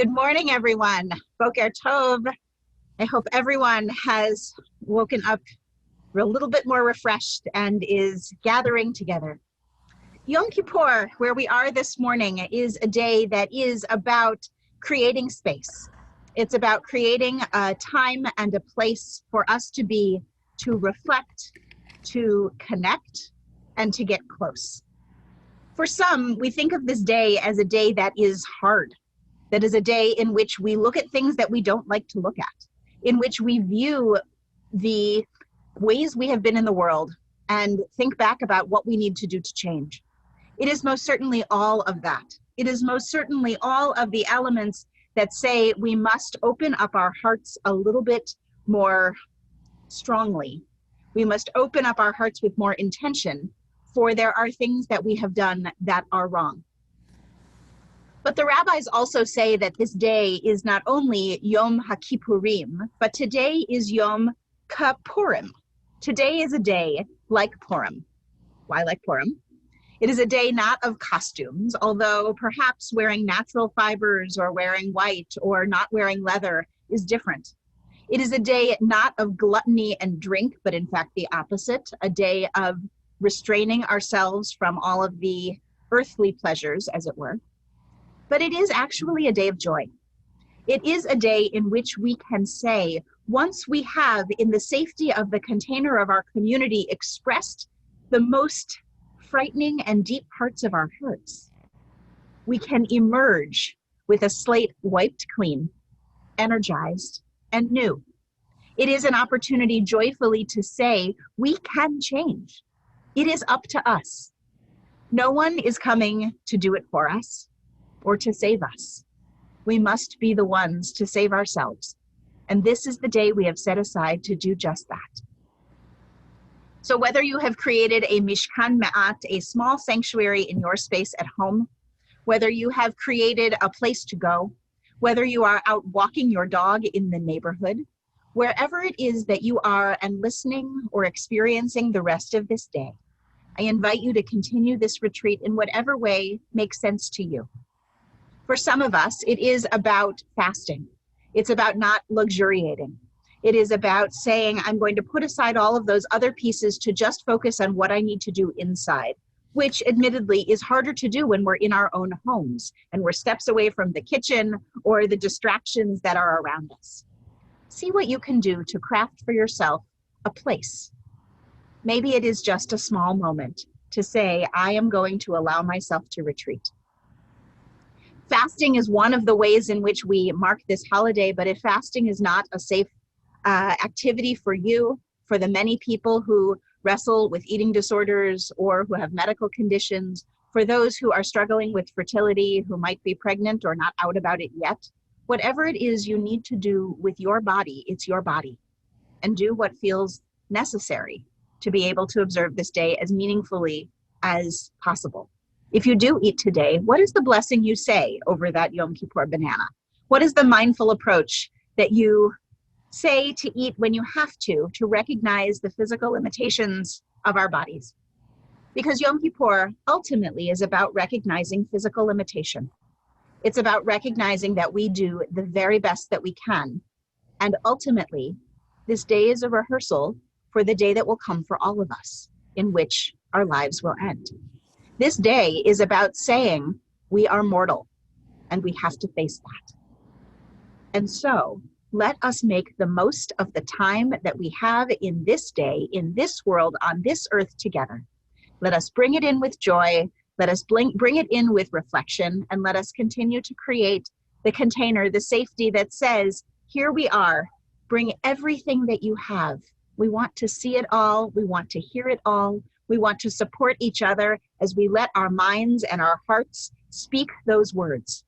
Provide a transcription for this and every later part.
Good morning, everyone. Boker Tov. I hope everyone has woken up a little bit more refreshed and is gathering together. Yom Kippur, where we are this morning, is a day that is about creating space. It's about creating a time and a place for us to be, to reflect, to connect, and to get close. For some, we think of this day as a day that is hard. That is a day in which we look at things that we don't like to look at, in which we view the ways we have been in the world and think back about what we need to do to change. It is most certainly all of that. It is most certainly all of the elements that say we must open up our hearts a little bit more strongly. We must open up our hearts with more intention, for there are things that we have done that are wrong. But the rabbis also say that this day is not only Yom HaKippurim, but today is Yom Kippurim. Today is a day like Purim. Why like Purim? It is a day not of costumes, although perhaps wearing natural fibers or wearing white or not wearing leather is different. It is a day not of gluttony and drink, but in fact the opposite, a day of restraining ourselves from all of the earthly pleasures, as it were. But it is actually a day of joy. It is a day in which we can say, once we have, in the safety of the container of our community, expressed the most frightening and deep parts of our hearts, we can emerge with a slate wiped clean, energized, and new. It is an opportunity joyfully to say, we can change. It is up to us. No one is coming to do it for us or to save us. We must be the ones to save ourselves. And this is the day we have set aside to do just that. So whether you have created a Mishkan Ma'at, a small sanctuary in your space at home, whether you have created a place to go, whether you are out walking your dog in the neighborhood, wherever it is that you are and listening or experiencing the rest of this day, I invite you to continue this retreat in whatever way makes sense to you. For some of us, it is about fasting. It's about not luxuriating. It is about saying, I'm going to put aside all of those other pieces to just focus on what I need to do inside, which admittedly is harder to do when we're in our own homes and we're steps away from the kitchen or the distractions that are around us. See what you can do to craft for yourself a place. Maybe it is just a small moment to say, I am going to allow myself to retreat. Fasting is one of the ways in which we mark this holiday, but if fasting is not a safe activity for you, for the many people who wrestle with eating disorders or who have medical conditions, for those who are struggling with fertility, who might be pregnant or not out about it yet, whatever it is you need to do with your body, it's your body. And do what feels necessary to be able to observe this day as meaningfully as possible. If you do eat today, what is the blessing you say over that Yom Kippur banana? What is the mindful approach that you say to eat when you have to recognize the physical limitations of our bodies? Because Yom Kippur ultimately is about recognizing physical limitation. It's about recognizing that we do the very best that we can. And ultimately, this day is a rehearsal for the day that will come for all of us, in which our lives will end. This day is about saying we are mortal and we have to face that. And so let us make the most of the time that we have in this day, in this world, on this earth together. Let us bring it in with joy. Let us bring it in with reflection, and let us continue to create the container, the safety that says, here we are, bring everything that you have. We want to see it all. We want to hear it all. We want to support each other as we let our minds and our hearts speak those words.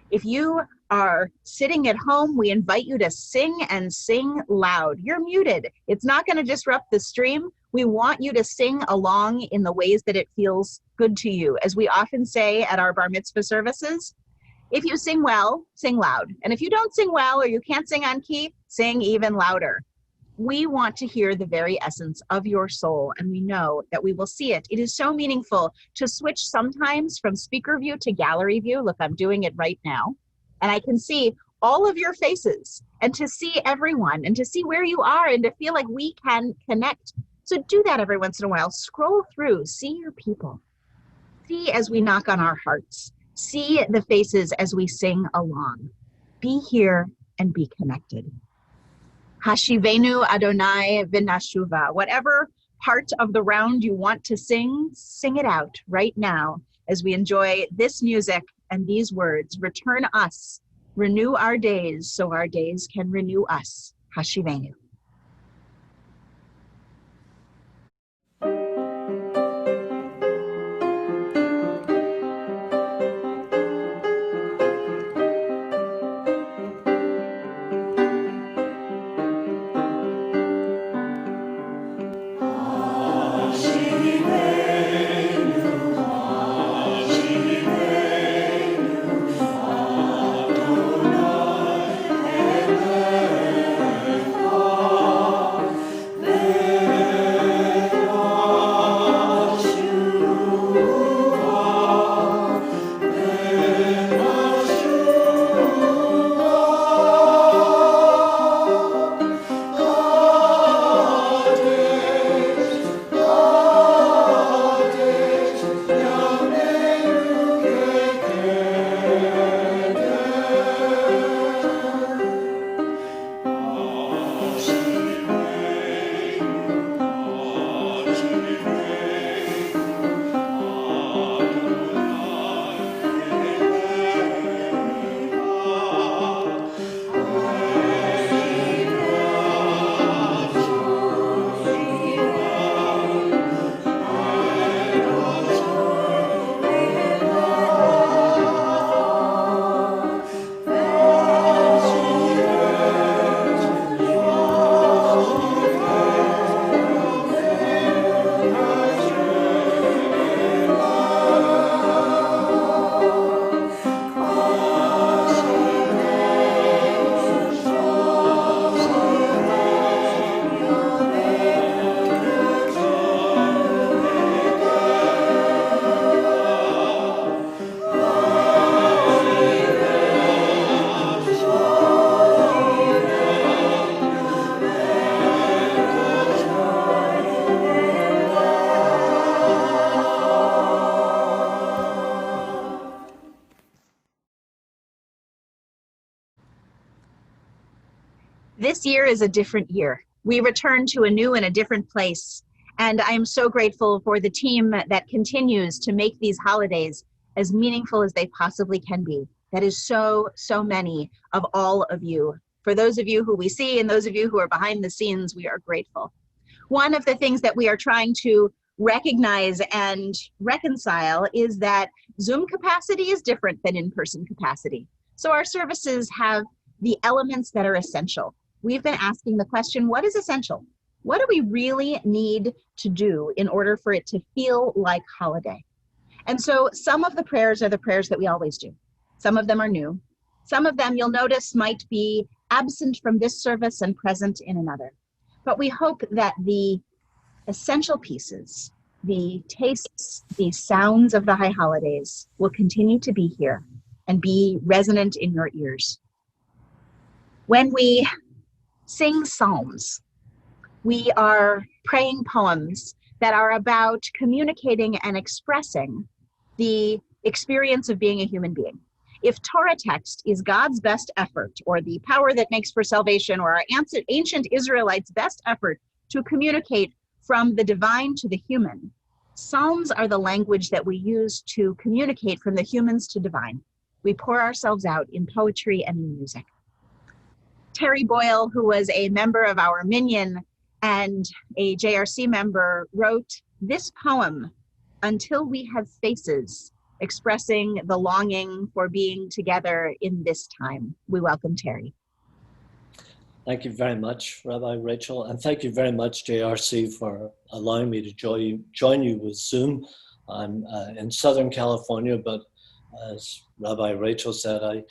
If you are sitting at home, we invite you to sing and sing loud. You're muted. It's not going to disrupt the stream. We want you to sing along in the ways that it feels good to you. As we often say at our bar mitzvah services, if you sing well, sing loud. And if you don't sing well or you can't sing on key, sing even louder. We want to hear the very essence of your soul, and we know that we will see it. It is so meaningful to switch sometimes from speaker view to gallery view. Look, I'm doing it right now. and I can see all of your faces, and to see everyone, and to see where you are, and to feel like we can connect. So do that every once in a while. Scroll through, see your people. See as we knock on our hearts. See the faces as we sing along. Be here and be connected. Hashivenu Adonai V'nashuva. Whatever part of the round you want to sing, sing it out right now as we enjoy this music and these words. Return us, renew our days so our days can renew us. Hashivenu. This year is a different year. We return to a new and a different place. And I am so grateful for the team that continues to make these holidays as meaningful as they possibly can be. That is so many of all of you. For those of you who we see and those of you who are behind the scenes, we are grateful. One of the things that we are trying to recognize and reconcile is that Zoom capacity is different than in-person capacity. So our services have the elements that are essential. We've been asking the question, what is essential? What do we really need to do in order for it to feel like holiday? And so some of the prayers are the prayers that we always do. Some of them are new. Some of them you'll notice might be absent from this service and present in another. But we hope that the essential pieces, the tastes, the sounds of the high holidays will continue to be here and be resonant in your ears. When we sing psalms, we are praying poems that are about communicating and expressing the experience of being a human being. If Torah text is God's best effort, or the power that makes for salvation, or our ancient Israelites' best effort to communicate from the divine to the human, psalms are the language that we use to communicate from the humans to divine. We pour ourselves out in poetry and in music. Terry Boyle, who was a member of our Minyan and a JRC member, wrote this poem, Until We Have Faces, expressing the longing for being together in this time. We welcome Terry. Thank you very much, Rabbi Rachel, and thank you very much, JRC, for allowing me to join you with Zoom. I'm in Southern California, but as Rabbi Rachel said, I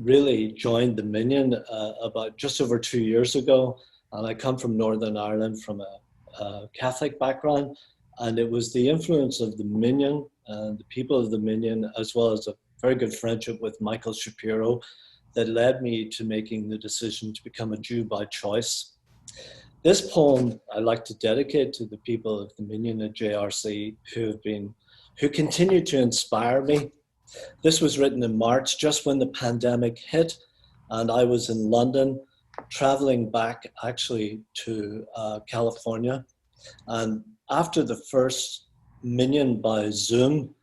really joined the Minyan about just over 2 years ago, and I come from Northern Ireland from a Catholic background, and it was the influence of the Minyan and the people of the Minyan, as well as very good friendship with Michael Shapiro that led me to making the decision to become a Jew by choice. This poem I like to dedicate to the people of the Minyan at JRC who continue to inspire me. This was written in March, just when the pandemic hit, and I was in London, traveling back actually to California. And after the first Minyan by Zoom,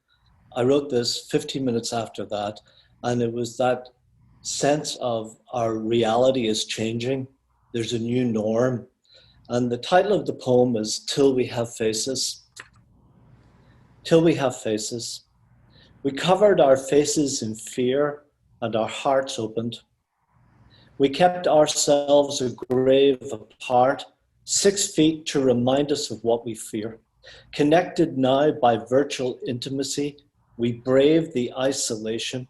I wrote this 15 minutes after that, and it was that sense of our reality is changing. There's a new norm. And the title of the poem is Till We Have Faces. Till we have faces. We covered our faces in fear and our hearts opened. We kept ourselves a grave apart, 6 feet to remind us of what we fear. Connected now by virtual intimacy, we brave the isolation.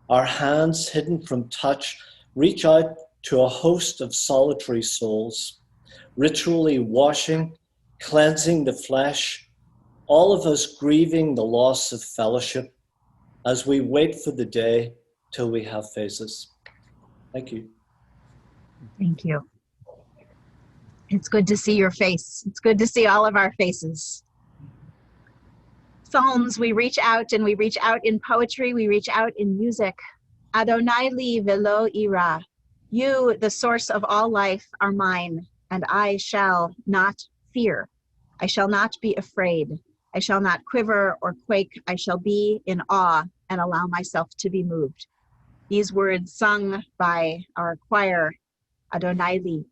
Our hands hidden from touch reach out to a host of solitary souls, ritually washing, cleansing the flesh, all of us grieving the loss of fellowship as we wait for the day till we have faces. Thank you. Thank you. It's good to see your face. It's good to see all of our faces. Psalms, we reach out, and we reach out in poetry, we reach out in music. Adonai li velo ira. You, the source of all life, are mine, and I shall not fear. I shall not be afraid. I shall not quiver or quake. I shall be in awe and allow myself to be moved. These words sung by our choir, Adonai li.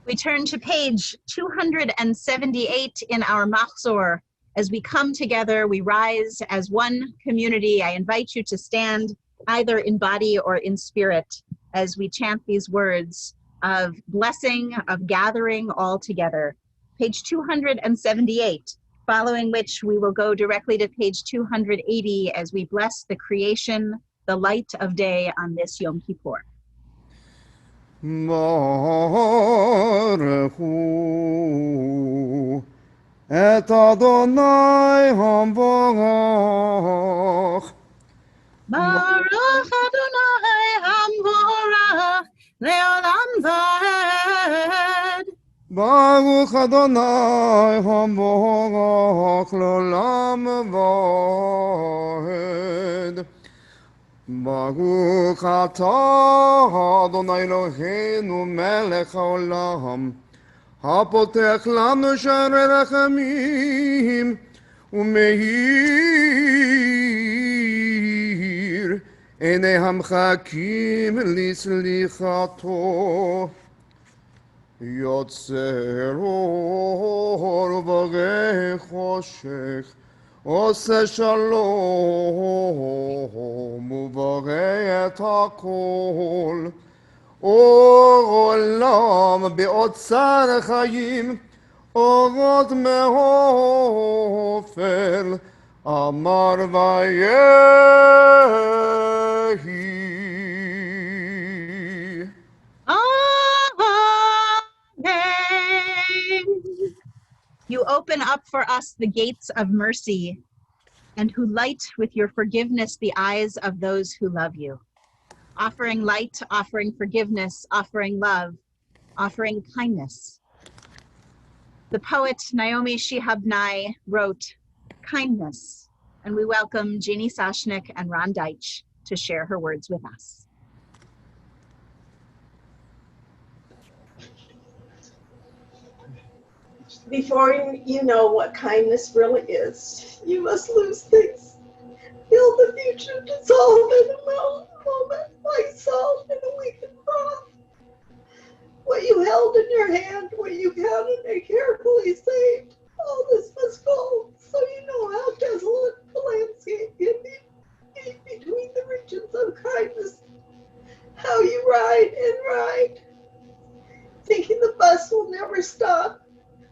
We turn to page 278 in our Machzor. As we come together, we rise as one community. I invite you to stand either in body or in spirit as we chant these words of blessing, of gathering all together. Page 278, following which we will go directly to page 280 as we bless the creation, the light of day on this Yom Kippur. Baruchu et Adonai Hamvorach. Baruch Adonai Hamvorach Leolam Vaed. Baruch Adonai Hamvorach Leolam Vaed. ברוך אתה אדוני אלוהינו מלך העולם הפותח לנו שערי רחמים ומאיר עיני המחכים לסליחתו יוצר אור ובורא חושך עושה שלום ובורא את הכל אור עולם באוצר חיים אורות מעופל אמר ויהי. You open up for us the gates of mercy, and who light with your forgiveness the eyes of those who love you. Offering light, offering forgiveness, offering love, offering kindness. The poet Naomi Shihab wrote, kindness, and we welcome Jeannie Sashnik and Ron Deitch to share her words with us. Before you know what kindness really is, you must lose things. Build the future, dissolve in a moment like salt in a weakened broth. What you held in your hand, what you counted and carefully saved, all this must go, so you know how desolate the landscape can be between the regions of kindness. How you ride and ride, thinking the bus will never stop.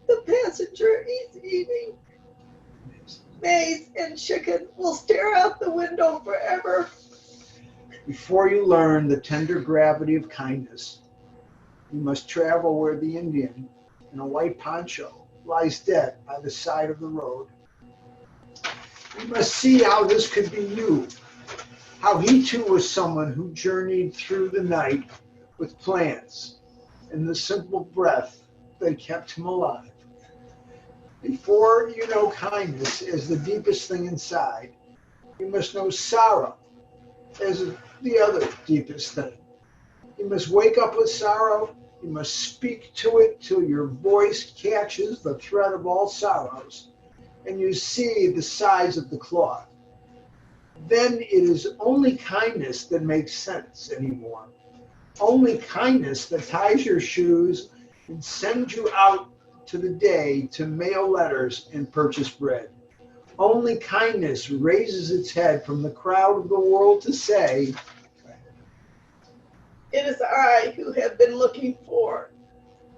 The passenger is eating maize and chicken will stare out the window forever. Before you learn the tender gravity of kindness, you must travel where the Indian in a white poncho lies dead by the side of the road. You must see how this could be you, how he too was someone who journeyed through the night with plants and the simple breath that kept him alive. Before you know kindness as the deepest thing inside, you must know sorrow as the other deepest thing. You must wake up with sorrow. You must speak to it till your voice catches the thread of all sorrows and you see the size of the cloth. Then it is only kindness that makes sense anymore. Only kindness that ties your shoes and sends you out to the day to mail letters and purchase bread. Only kindness raises its head from the crowd of the world to say, it is I who have been looking for,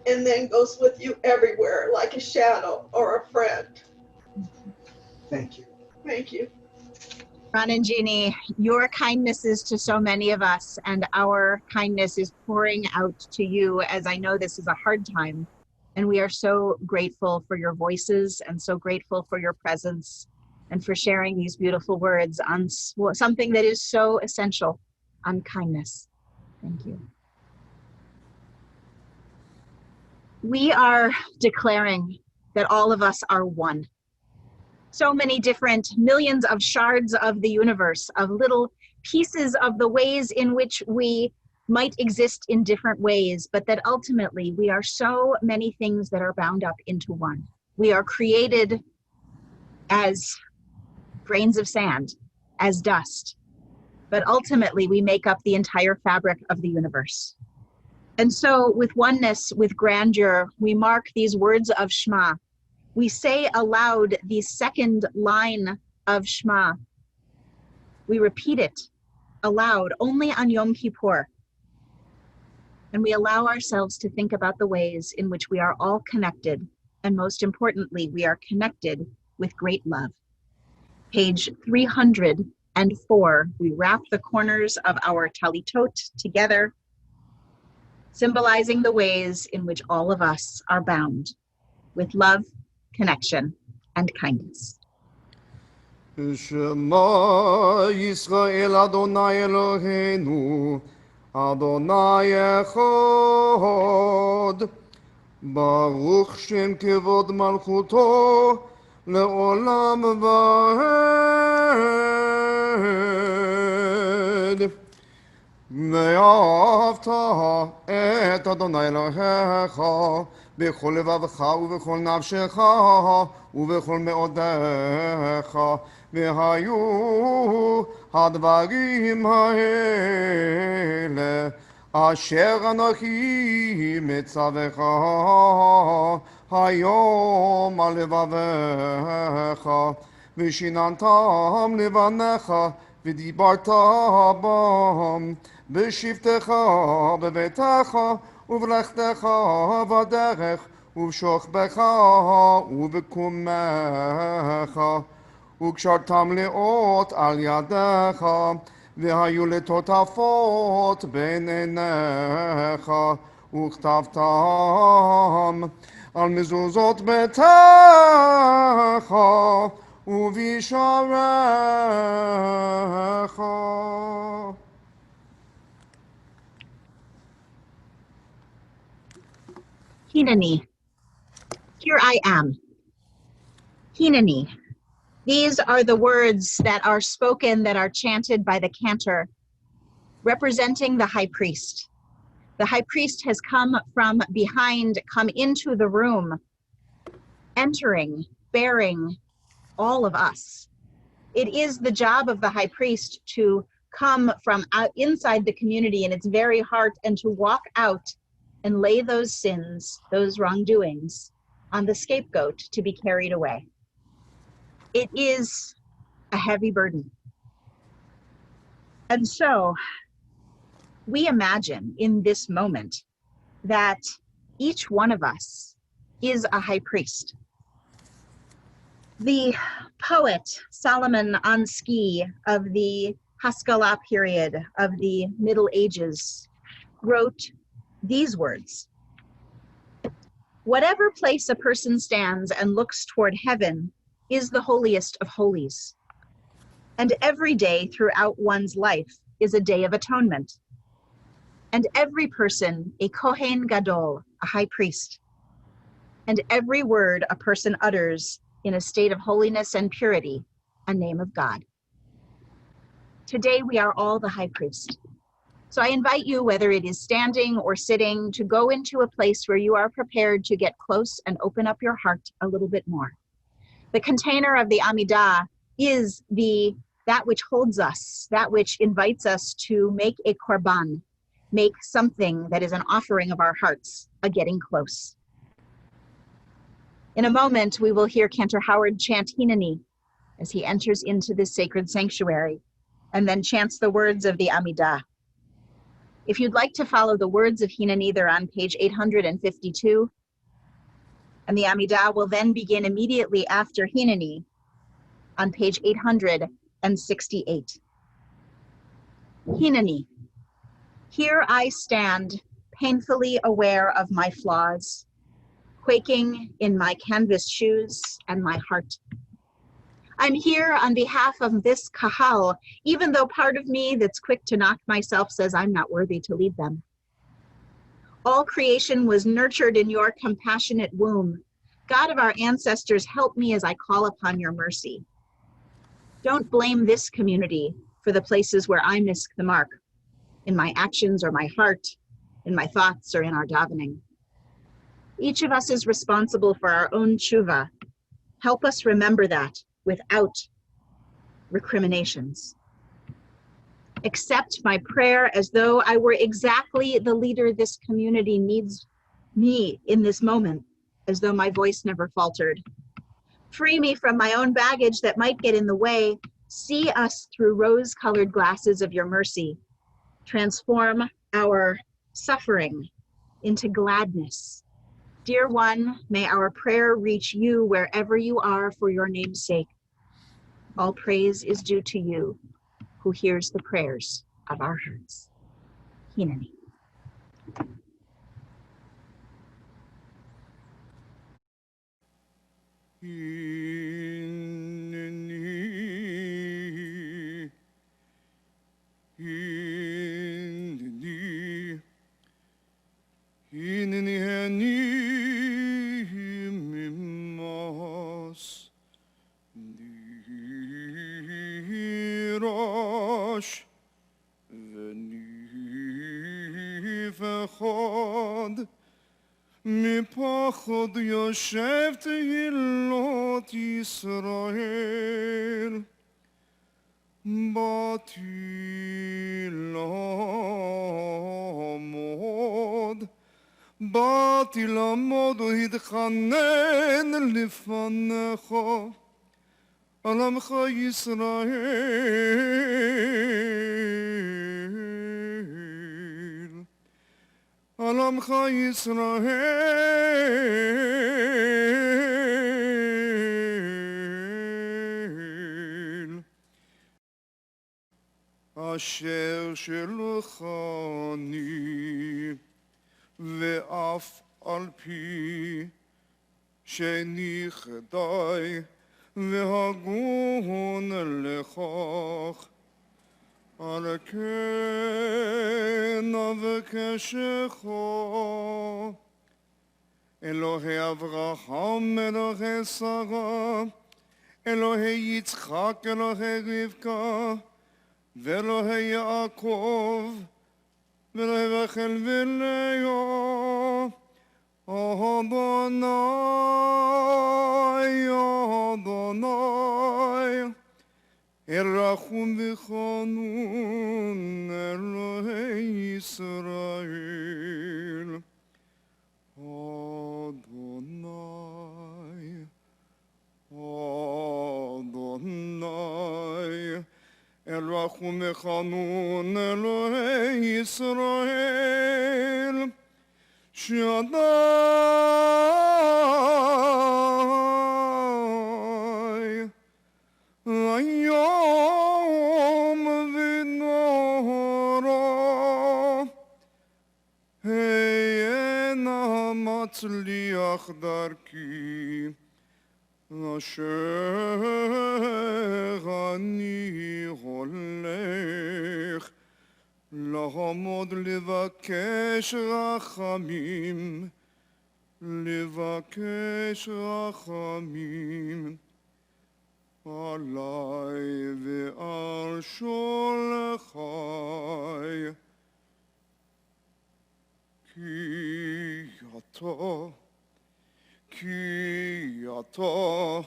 and then goes with you everywhere like a shadow or a friend. thank you. Thank you. Ron and Jeannie, your kindness is to so many of us, and our kindness is pouring out to you as I know this is a hard time. And we are so grateful for your voices and so grateful for your presence and for sharing these beautiful words on something that is so essential, on kindness. Thank you. We are declaring that all of us are one. So many different millions of shards of the universe, of little pieces of the ways in which we might exist in different ways, but that ultimately we are so many things that are bound up into one. We are created as grains of sand, as dust, but ultimately we make up the entire fabric of the universe. And so with oneness, with grandeur, we mark these words of Shema. We say aloud the second line of Shema. We repeat it aloud only on Yom Kippur. And we allow ourselves to think about the ways in which we are all connected. And most importantly, we are connected with great love. Page 304, we wrap the corners of our talitot together, symbolizing the ways in which all of us are bound with love, connection, and kindness. Shema Yisrael Adonai Eloheinu Adonai Echad Baruch Shem Kevod Malchuto Le'olam Va'ed ואהבת את אדוני אלוהיך בכל לבבך ובכל נפשך ובכל מאודיך, והיו הדברים האלה אשר אנוכי מצווך היום על לבביך, ושיננתם לבניך ודיברת בם בשבתך בביתך ובלכתך בדרך ובשוכבך ובקומך, וקשרתם לאות על ידיך, והיו לטוטפות בין עיניך, וכתבתם על מזוזות ביתך ובשעריך. Hineni, here I am. Hineni. These are the words that are spoken, that are chanted by the cantor, representing the high priest. The high priest has come from behind, come into the room, entering, bearing all of us. It is the job of the high priest to come from inside the community in its very heart and to walk out and lay those sins, those wrongdoings, on the scapegoat to be carried away. It is a heavy burden. And so we imagine in this moment that each one of us is a high priest. The poet Solomon Ansky of the Haskalah period of the Middle Ages wrote these words: "Whatever place a person stands and looks toward heaven is the holiest of holies. And every day throughout one's life is a day of atonement. And every person a Kohen Gadol, a high priest. And every word a person utters in a state of holiness and purity, a name of God." Today we are all the high priest. So I invite you, whether it is standing or sitting, to go into a place where you are prepared to get close and open up your heart a little bit more. The container of the Amidah is that which holds us, that which invites us to make a korban, make something that is an offering of our hearts, a getting close. In a moment, we will hear Cantor Howard chant Hineni as he enters into this sacred sanctuary, and then chants the words of the Amidah. If you'd like to follow the words of Hineni, they're on page 852, and the Amidah will then begin immediately after Hineni on page 868. Hineni. Here I stand, painfully aware of my flaws, quaking in my canvas shoes and my heart. I'm here on behalf of this kahal, even though part of me that's quick to knock myself says I'm not worthy to lead them. All creation was nurtured in your compassionate womb. God of our ancestors, help me as I call upon your mercy. Don't blame this community for the places where I miss the mark, in my actions or my heart, in my thoughts or in our davening. Each of us is responsible for our own tshuva. Help us remember that without recriminations. Accept my prayer as though I were exactly the leader this community needs me in this moment, as though my voice never faltered. Free me from my own baggage that might get in the way. See us through rose-colored glasses of your mercy. Transform our suffering into gladness. Dear one, may our prayer reach you wherever you are for your name's sake. All praise is due to you, who hears the prayers of our hearts. Hineni. Hineni, hineni, hineni, hani mimas, nirash, veni. יושב תהילות ישראל. באתי לעמוד ולהתחנן לפניך על עמך ישראל, על עמך ישראל, אשר שלחני, ואף על פי שנכדי והגון לכך, על כן אבקשך, אלוהי אברהם, אלוהי שרה, אלוהי יצחק, אלוהי רבקה, ואלוהי יעקב, ואלוהי רחל ולאה, אדוני, אדוני, רחום וחנון, אלוהי ישראל. אדוני, אדוני, רחום וחנון, אלוהי ישראל. שדי היום ונורא, הנה מצליח דרכי, אשר אני הולך, לעמוד לבקש רחמים, לבקש רחמים עלי ועל שולחי, כי אתה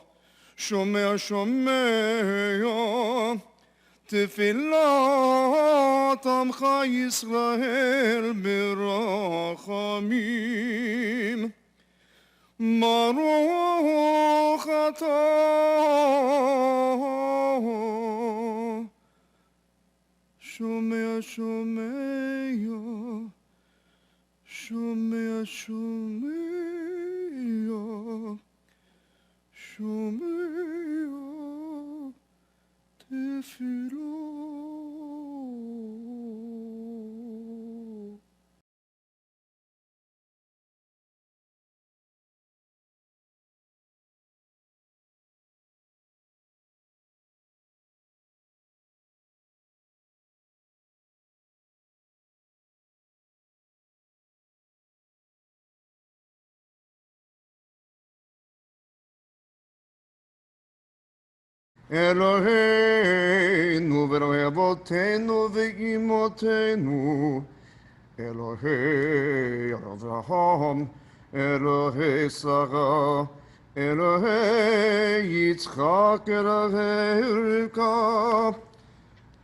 שומע תפילת עמך ישראל ברחמים. ברוך אתה שומע תפילות. אלוהינו ואלוהי אבותינו ואימותינו, אלוהי אברהם, אלוהי שרה, אלוהי יצחק, אלוהי רבקה,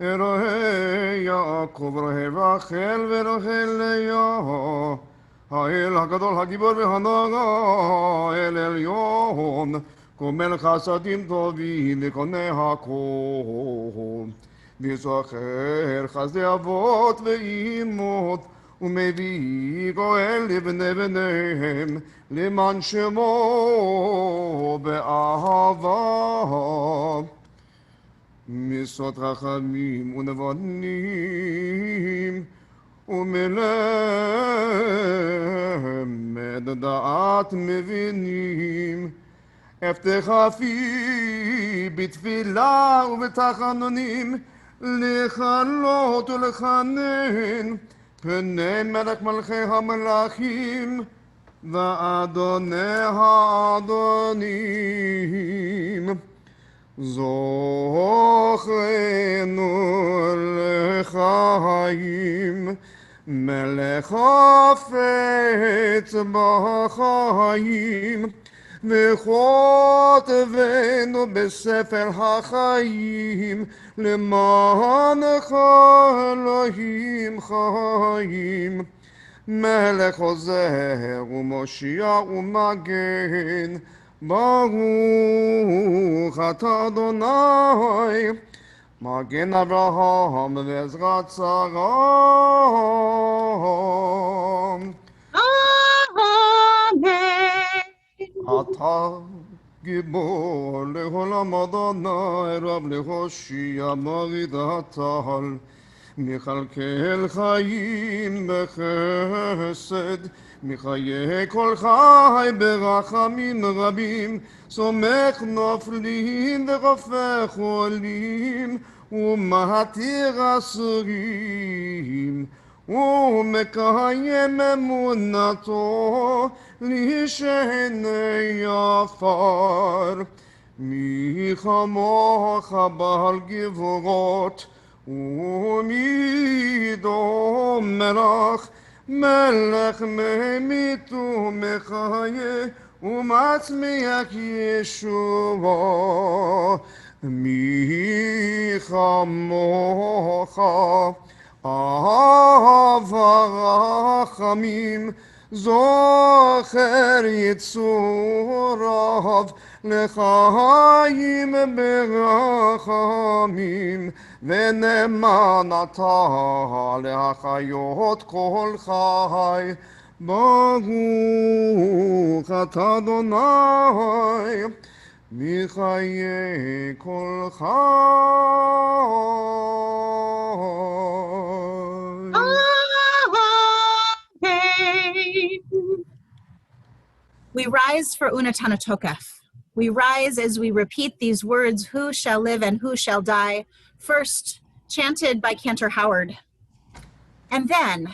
אלוהי יעקב, אלוהי רחל ואלוהי לאה, האל הגדול הגיבור והנורא, אל עליון, גומל חסדים טובים וקונה הכל, וזוכר חסדי אבות ואימות, ומביא גואל לבני בניהם, למען שמו באהבה. מסוד רחמים ונבונים, ומלמד דעת מבינים, הבטחה פי בתפילה ובתחנונים, לכלות ולחנן פני מלך מלכי המלכים ואדוני האדונים. זוכרנו לחיים מלך חפץ בחיים, וכותבנו בספר החיים, למענך אלוהים חיים. מלך עוזר ומושיע ומגן, ברוך אתה אדוני, מגן אברהם ועזרת שרה. Amen. אתה גיבור לעולם אדוני, רב להושיע מוריד הטל, מכלכל חיים בחסד, מחיי כל חי ברחמים רבים, סומך נופלים ורופא חולים, ומתיר אסורים, ומקיים אמונתו לשני עפר. מי כמוך בעל גבורות, ומי דומה לך, מלך ממית ומחיה, ומצמיח ישועה. מי כמוך אהב הרחמים, זוכר יצוריו, לחיים ברחמים, ונאמן אתה להחיות כל חי. ברוך אתה אדוני, מחיי כל חי. We rise for Unatana Tokef. We rise as we repeat these words, who shall live and who shall die, first chanted by Cantor Howard. And then,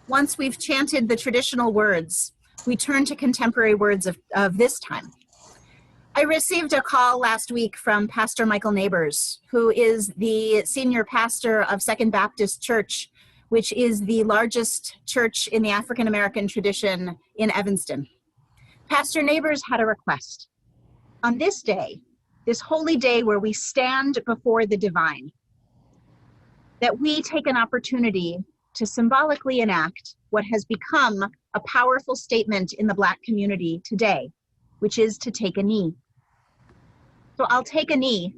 once we've chanted the traditional words, we turn to contemporary words of this time. I received a call last week from Pastor Michael Neighbors, who is the senior pastor of Second Baptist Church, which is the largest church in the African American tradition in Evanston. Pastor Neighbors had a request. On this day, this holy day where we stand before the divine, that we take an opportunity to symbolically enact what has become a powerful statement in the Black community today, which is to take a knee. So I'll take a knee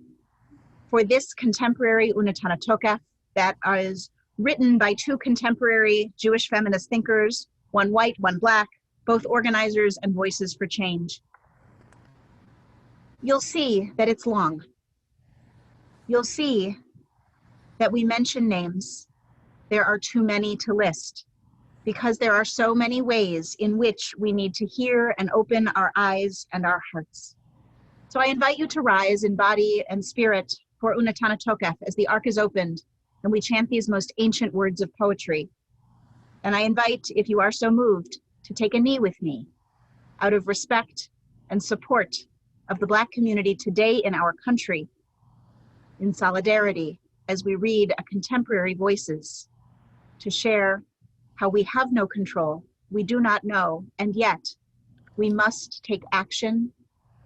for this contemporary Unatana Tokef that is written by two contemporary Jewish feminist thinkers, one white, one Black, both organizers and voices for change. You'll see that it's long. You'll see that we mention names. There are too many to list because there are so many ways in which we need to hear and open our eyes and our hearts. So I invite you to rise in body and spirit for Unatana Tokef as the ark is opened and we chant these most ancient words of poetry. And I invite, if you are so moved, to take a knee with me out of respect and support of the Black community today in our country, in solidarity as we read a contemporary voices to share how we have no control, we do not know, and yet we must take action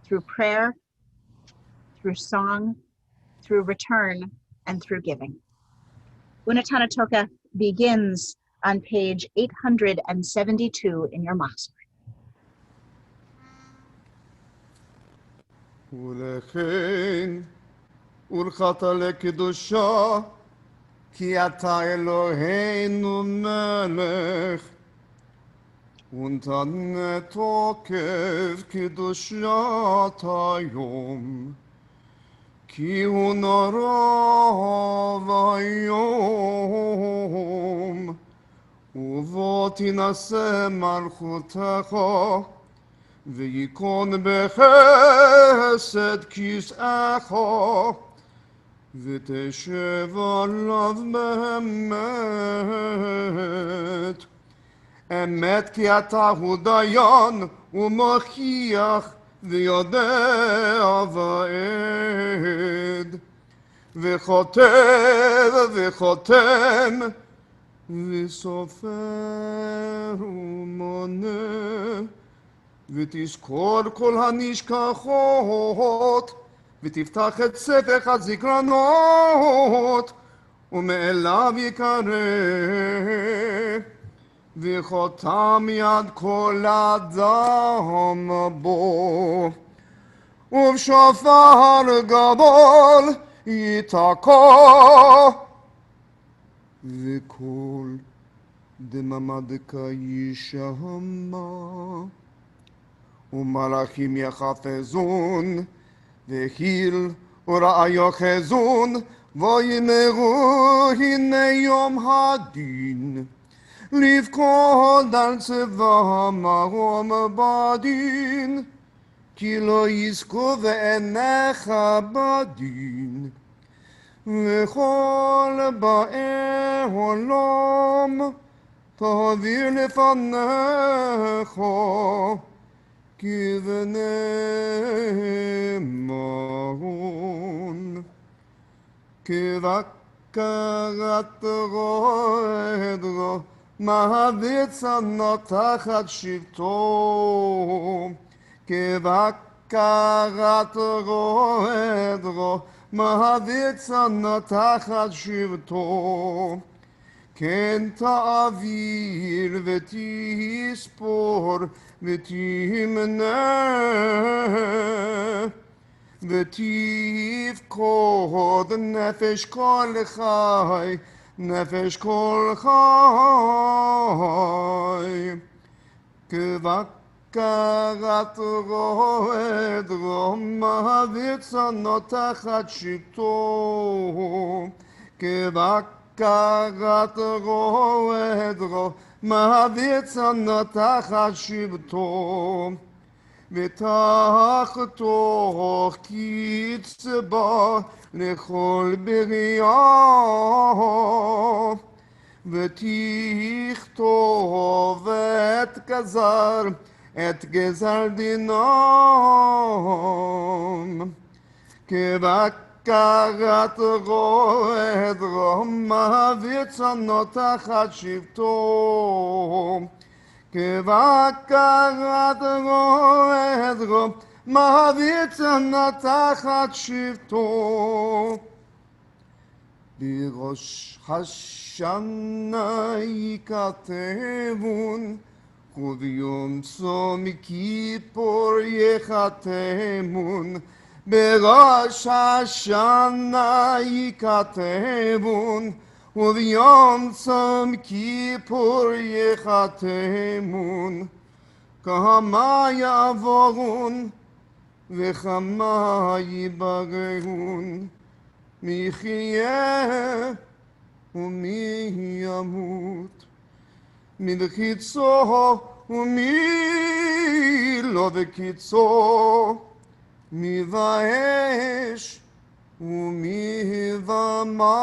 through prayer, through song, through return, and through giving. Unatana Tokef begins on page 872 in your mosque. ולכן ולכת לקדושה, כי אתה אלוהינו מלך, ונתן תוקף קדושת היום, כי הוא נורא ואיום, ובוא תנשא מלכותך, וייכון בחסד כיסאך, ותשב עליו באמת. אמת כי אתה הוא דיין ומוכיח ויודע ועד, וכותב וחותם וסופר ומונה, ותזכור כל הנשכחות, ותפתח את ספר הזיכרונות, ומאליו יקרא, וחותם יד כל אדם בו, ובשופר גדול יתקע, וכל דממדך יישמע, ומלאכים יחפזון, וחיל ורעיו חזון, ויאמרו הנה יום הדין, לפקוד על צבא מרום בדין, כי לא יזכו בעיניך בדין. וכל באי עולם תעביר לפניך, כבני מרון. כבקרת רועדרו, מהוויץ תחת שבטו. כבקרת רועדרו, מהוויץ תחת שבטו. כן תעביר ותספור ותמנה, ותפקוד נפש כל חי, נפש כל חי. כבקרת רועד מהוויץ תחת שבטו. כבקרת רועד מהוויץ תחת שבטו. ותחתוך קצבה לכל בריאה, ותכתוב את גזר דינם. כבקרת רועד מהוויץ תחת שבטו. כבקרת רועד מהוויץ תחת שבטו. בראש השנה ייכתבון, וביום צום כיפור ייחתמון. בראש השנה ייכתבון, וביום צום כיפור ייחתמון. כמה יעבורון וכמה יבררון, מי יחיה ומי ימות, מי בקיצו ומי לא בקיצו, מי באש ומי במים.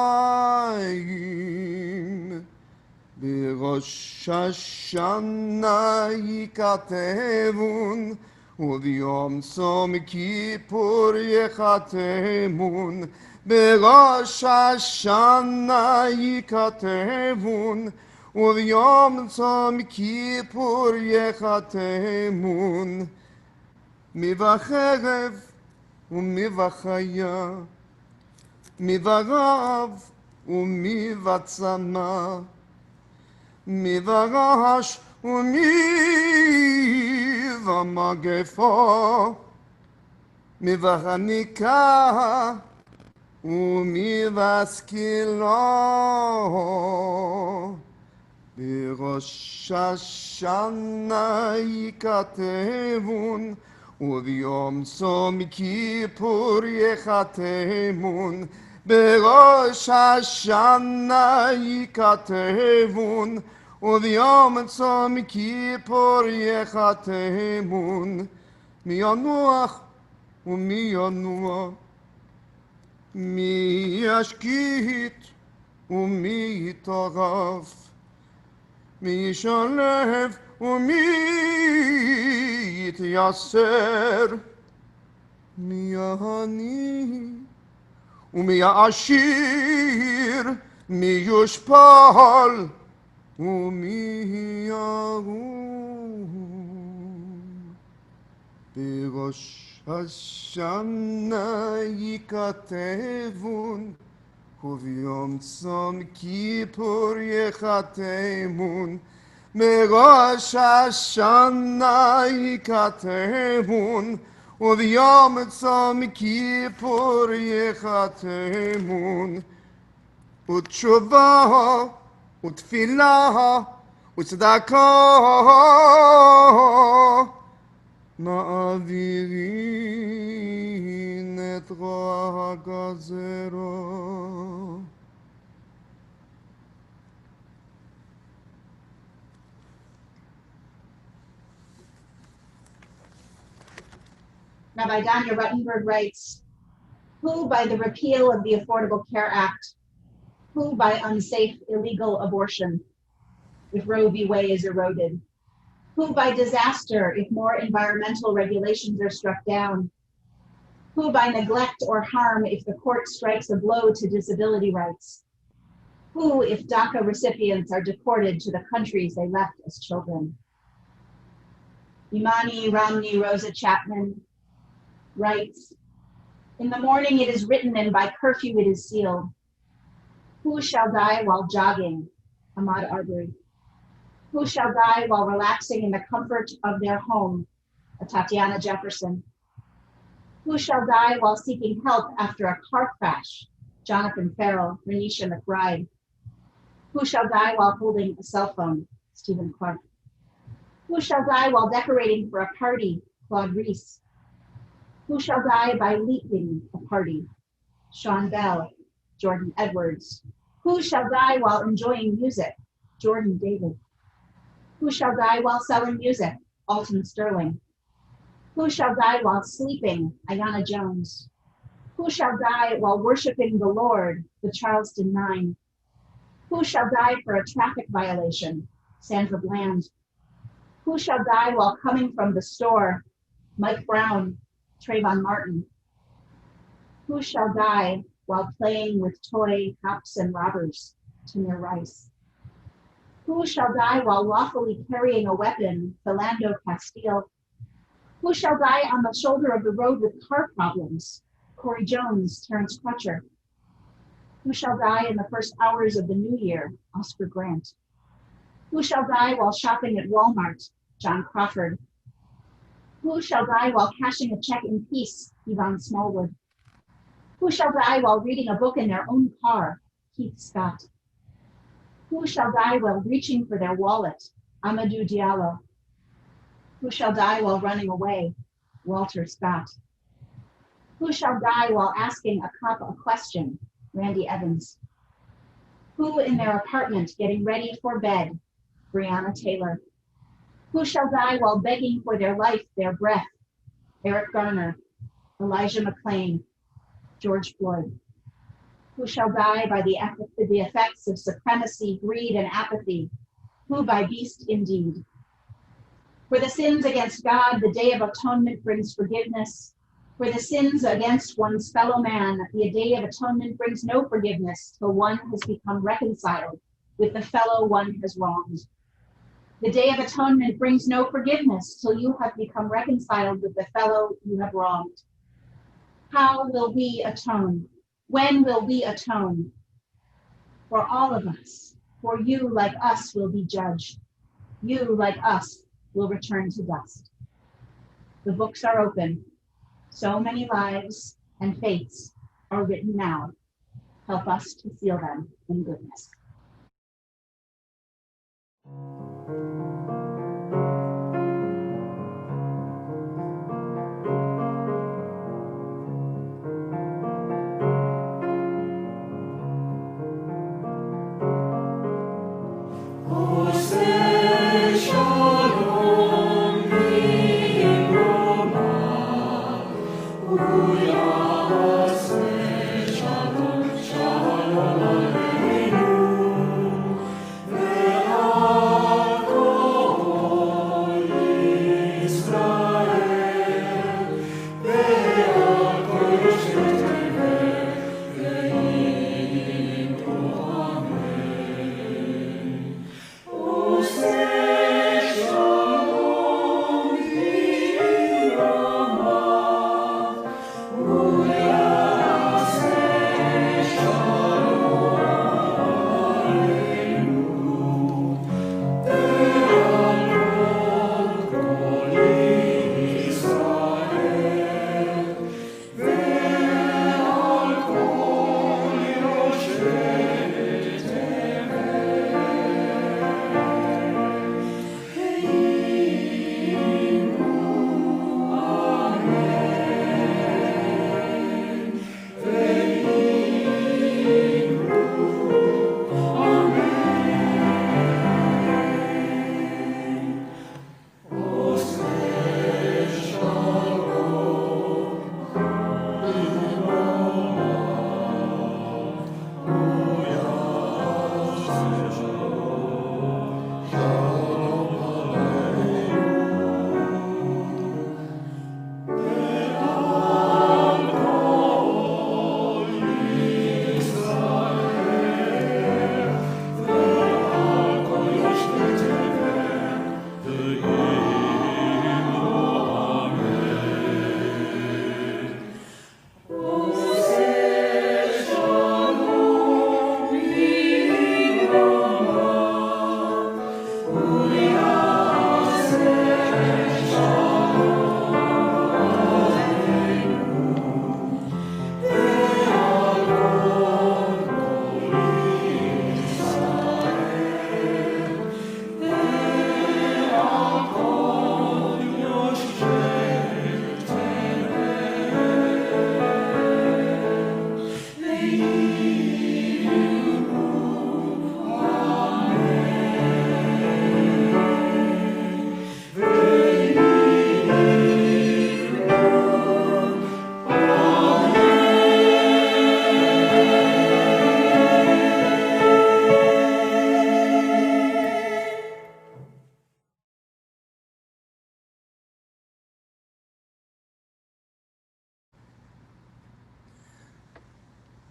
בראש השנה ייכתבון, וביום צום כיפור ייחתמון. בראש השנה ייכתבון, וביום צום כיפור ייחתמון. מי בחרב ומי בחיה, מי ברעב ומי בצמא, מי ברעש ומי במגפה, מי בחניקה ומי בסקילה. בראש השנה ייכתבון, וביום צום כיפור ייחתמון. בראש השנה ייכתבון, וביום צום כיפור ייחתמון. מי ינוח ומי ינוע, מי ישקיט ומי יטרף, מי ישלב ומי יתייסר, מי העני ומי העשיר, מי יושפל ומי ירום בראש השנה ייכתבון וביום צום כיפור ייחתמון בראש השנה ייכתבון וביום צום כיפור ייחתמון ותשובה ותפילה וצדקה מעבירים את רוע הגזרו. Rabbi Danya Ruttenberg writes, who by the repeal of the Affordable Care Act, who by unsafe illegal abortion, if Roe v. Wade is eroded, who by disaster if more environmental regulations are struck down, who by neglect or harm if the court strikes a blow to disability rights, who if DACA recipients are deported to the countries they left as children. Imani Romney Rosa Chapman writes, in the morning it is written and by curfew it is sealed. Who shall die while jogging? Ahmaud Arbery. Who shall die while relaxing in the comfort of their home? Tatiana Jefferson. Who shall die while seeking help after a car crash? Jonathan Farrell, Renisha McBride. Who shall die while holding a cell phone? Stephen Clark. Who shall die while decorating for a party? Claude Reese. Who shall die by leaping a party? Sean Bell, Jordan Edwards. Who shall die while enjoying music? Jordan David. Who shall die while selling music? Alton Sterling. Who shall die while sleeping? Ayanna Jones. Who shall die while worshiping the Lord? The Charleston Nine. Who shall die for a traffic violation? Sandra Bland. Who shall die while coming from the store? Mike Brown, Trayvon Martin. Who shall die while playing with toy cops and robbers? Tamir Rice. Who shall die while lawfully carrying a weapon? Philando Castile. Who shall die on the shoulder of the road with car problems? Corey Jones, Terrence Crutcher. Who shall die in the first hours of the new year? Oscar Grant. Who shall die while shopping at Walmart? John Crawford. Who shall die while cashing a check in peace? Yvonne Smallwood. Who shall die while reading a book in their own car? Keith Scott. Who shall die while reaching for their wallet? Amadou Diallo. Who shall die while running away? Walter Scott. Who shall die while asking a cop a question? Randy Evans. Who in their apartment getting ready for bed? Breonna Taylor. Who shall die while begging for their life, their breath? Eric Garner, Elijah McClain, George Floyd. Who shall die by the effects of supremacy, greed, and apathy? Who by beast indeed? For the sins against God, the Day of Atonement brings forgiveness. For the sins against one's fellow man, the Day of Atonement brings no forgiveness till one has become reconciled with the fellow one has wronged. The Day of Atonement brings no forgiveness till you have become reconciled with the fellow you have wronged. How will we atone? When will we atone? For all of us, for you like us will be judged. You like us will return to dust. The books are open. So many lives and fates are written now. Help us to seal them in goodness.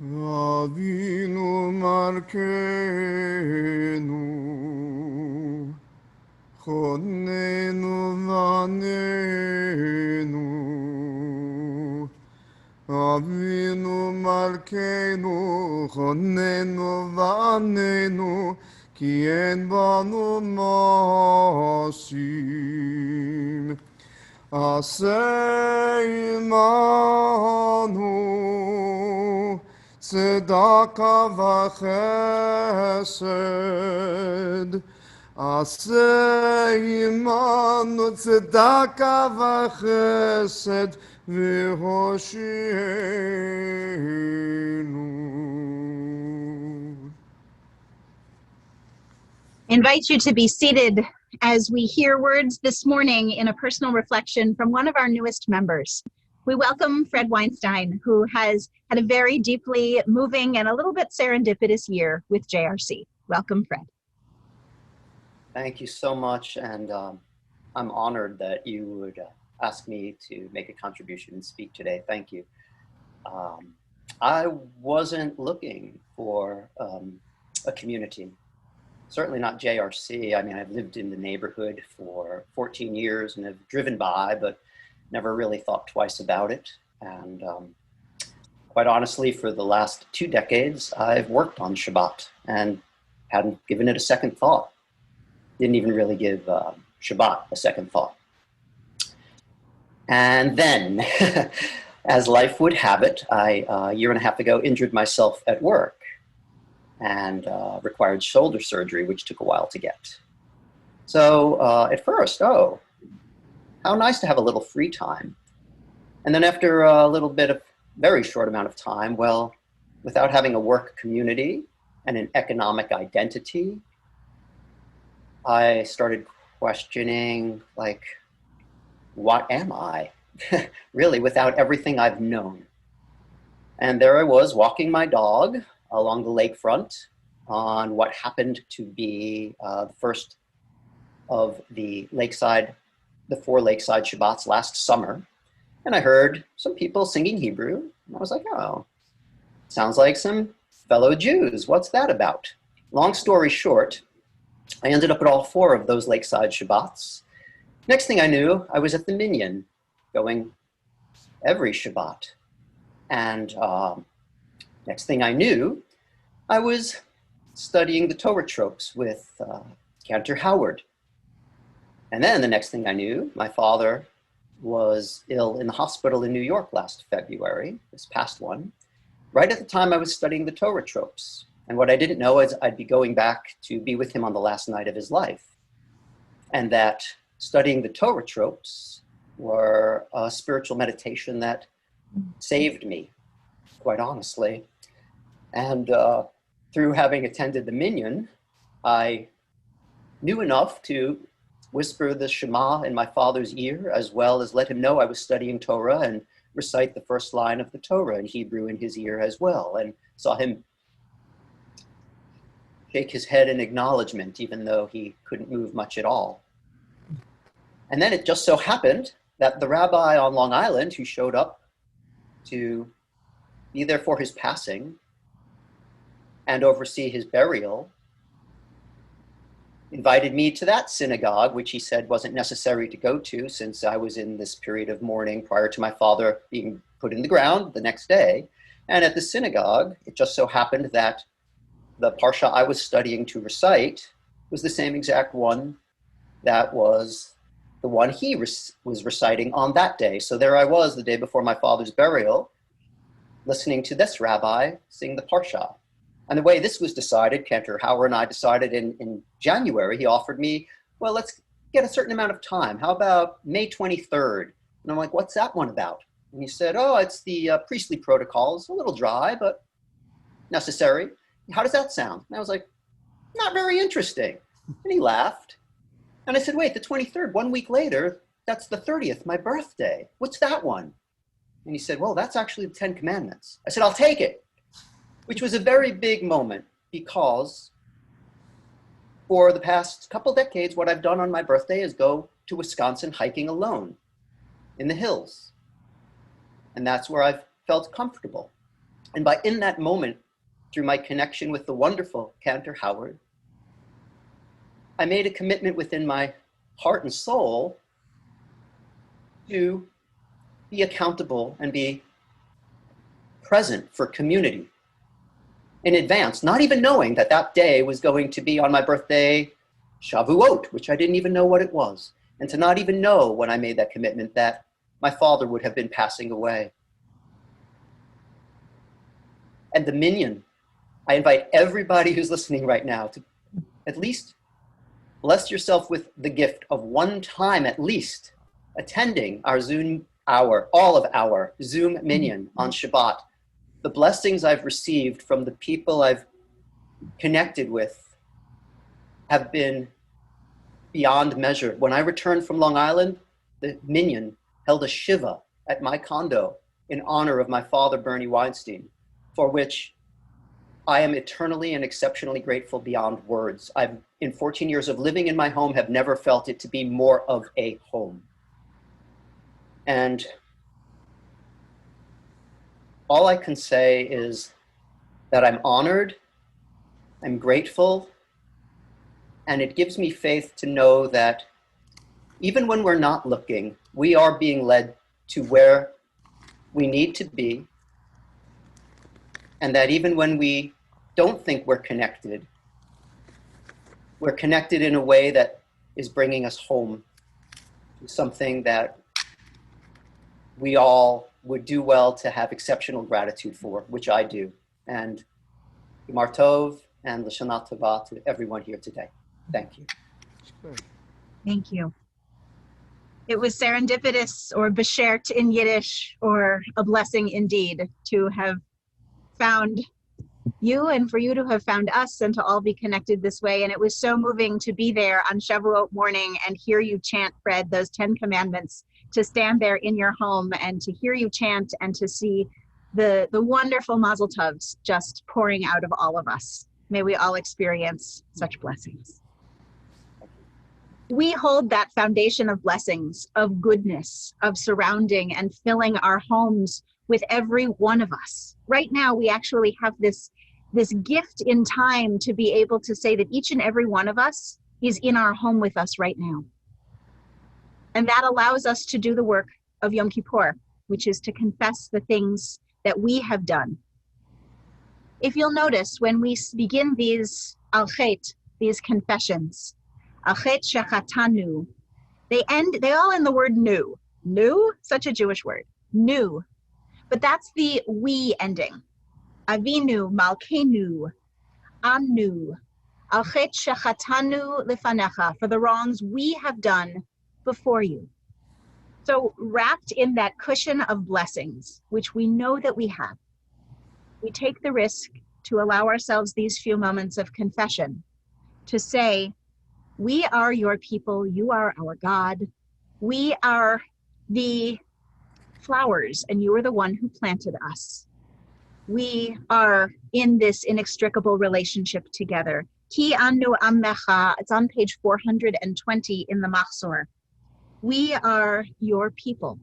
Avinu Malkeinu, Chonenu Vanenu, Avinu Malkeinu, Chonenu Vanenu, Ki en banu masim. Aseh imanu tzedaka v'chesed. Aseh imanu tzedaka v'chesed v'hoshienu. I invite you to be seated as we hear words this morning in a personal reflection from one of our newest members. We welcome Fred Weinstein, who has had a very deeply moving and a little bit serendipitous year with JRC. Welcome, Fred. Thank you so much, and I'm honored that you would ask me to make a contribution and speak today. Thank you. I wasn't looking for a community. Certainly not JRC. I mean, I've lived in the neighborhood for 14 years and have driven by, but never really thought twice about it. And quite honestly, for the last 2 decades, I've worked on Shabbat and hadn't given it a second thought. Didn't even really give Shabbat a second thought. And then, as life would have it, I, a year and a half ago, injured myself at work and required shoulder surgery, which took a while to get. So at first, oh, how nice to have a little free time. And then after a little bit of very short amount of time, well, without having a work community and an economic identity, I started questioning, like, what am I? Really, without everything I've known. And there I was walking my dog along the lakefront on what happened to be the first of the 4 lakeside Shabbats last summer. And I heard some people singing Hebrew. And I was like, oh, sounds like some fellow Jews. What's that about? Long story short, I ended up at all 4 of those lakeside Shabbats. Next thing I knew, I was at the Minyan, going every Shabbat. And next thing I knew, I was studying the Torah tropes with Cantor Howard. And then the next thing I knew, my father was ill in the hospital in New York last February, this past one, right at the time I was studying the Torah tropes. And what I didn't know is I'd be going back to be with him on the last night of his life. And that studying the Torah tropes were a spiritual meditation that saved me, quite honestly. And through having attended the Minyan, I knew enough to whisper the Shema in my father's ear, as well as let him know I was studying Torah and recite the first line of the Torah in Hebrew in his ear as well, and saw him shake his head in acknowledgement, even though he couldn't move much at all. And then it just so happened that the rabbi on Long Island who showed up to be there for his passing and oversee his burial invited me to that synagogue, which he said wasn't necessary to go to since I was in this period of mourning prior to my father being put in the ground the next day. And at the synagogue, it just so happened that the parsha I was studying to recite was the same exact one that was the one he was reciting on that day. So there I was the day before my father's burial, listening to this rabbi sing the parsha. And the way this was decided, Cantor Howard and I decided in January, he offered me, well, let's get a certain amount of time. How about May 23rd? And I'm like, what's that one about? And he said, oh, it's the priestly protocols, a little dry, but necessary. How does that sound? And I was like, not very interesting. And he laughed. And I said, wait, the 23rd, 1 week later, that's the 30th, my birthday. What's that one? And he said, well, that's actually the 10 Commandments. I said, I'll take it. Which was a very big moment because for the past couple decades, what I've done on my birthday is go to Wisconsin hiking alone in the hills. And that's where I've felt comfortable. And in that moment, through my connection with the wonderful Cantor Howard, I made a commitment within my heart and soul to be accountable and be present for community in advance, not even knowing that that day was going to be on my birthday, Shavuot, which I didn't even know what it was, and to not even know when I made that commitment that my father would have been passing away. And the minyan, I invite everybody who's listening right now to at least bless yourself with the gift of one time at least attending our Zoom hour, all of our Zoom minyan on Shabbat. The blessings I've received from the people I've connected with have been beyond measure. When I returned from Long Island, the minyan held a shiva at my condo in honor of my father, Bernie Weinstein, for which I am eternally and exceptionally grateful beyond words. I've, in 14 years of living in my home, have never felt it to be more of a home. And all I can say is that I'm honored, I'm grateful, and it gives me faith to know that even when we're not looking, we are being led to where we need to be, and that even when we don't think we're connected in a way that is bringing us home to something that we all would do well to have exceptional gratitude for, which I do. And Yom Tov and L'Shana Tova to everyone here today. Thank you. Thank you. It was serendipitous or beshert in Yiddish, or a blessing indeed to have found you and for you to have found us and to all be connected this way. And it was so moving to be there on Shavuot morning and hear you chant, Fred, those 10 commandments, to stand there in your home and to hear you chant and to see the wonderful mazel tovs just pouring out of all of us. May we all experience such blessings. We hold that foundation of blessings, of goodness, of surrounding and filling our homes with every one of us. Right now, we actually have this gift in time to be able to say that each and every one of us is in our home with us right now. And that allows us to do the work of Yom Kippur, which is to confess the things that we have done. If you'll notice, when we begin these al-chet, these confessions, al-chet shechatanu, they all end the word nu. Nu, such a Jewish word, nu. But that's the we ending. Avinu, Malkenu, Anu, Al-Chet Shechatanu Lifanecha, for the wrongs we have done before you. So wrapped in that cushion of blessings, which we know that we have, we take the risk to allow ourselves these few moments of confession, to say, we are your people, you are our God, we are the flowers, and you are the one who planted us. We are in this inextricable relationship together. Ki anu ammecha, it's on page 420 in the Machzor. We are your people.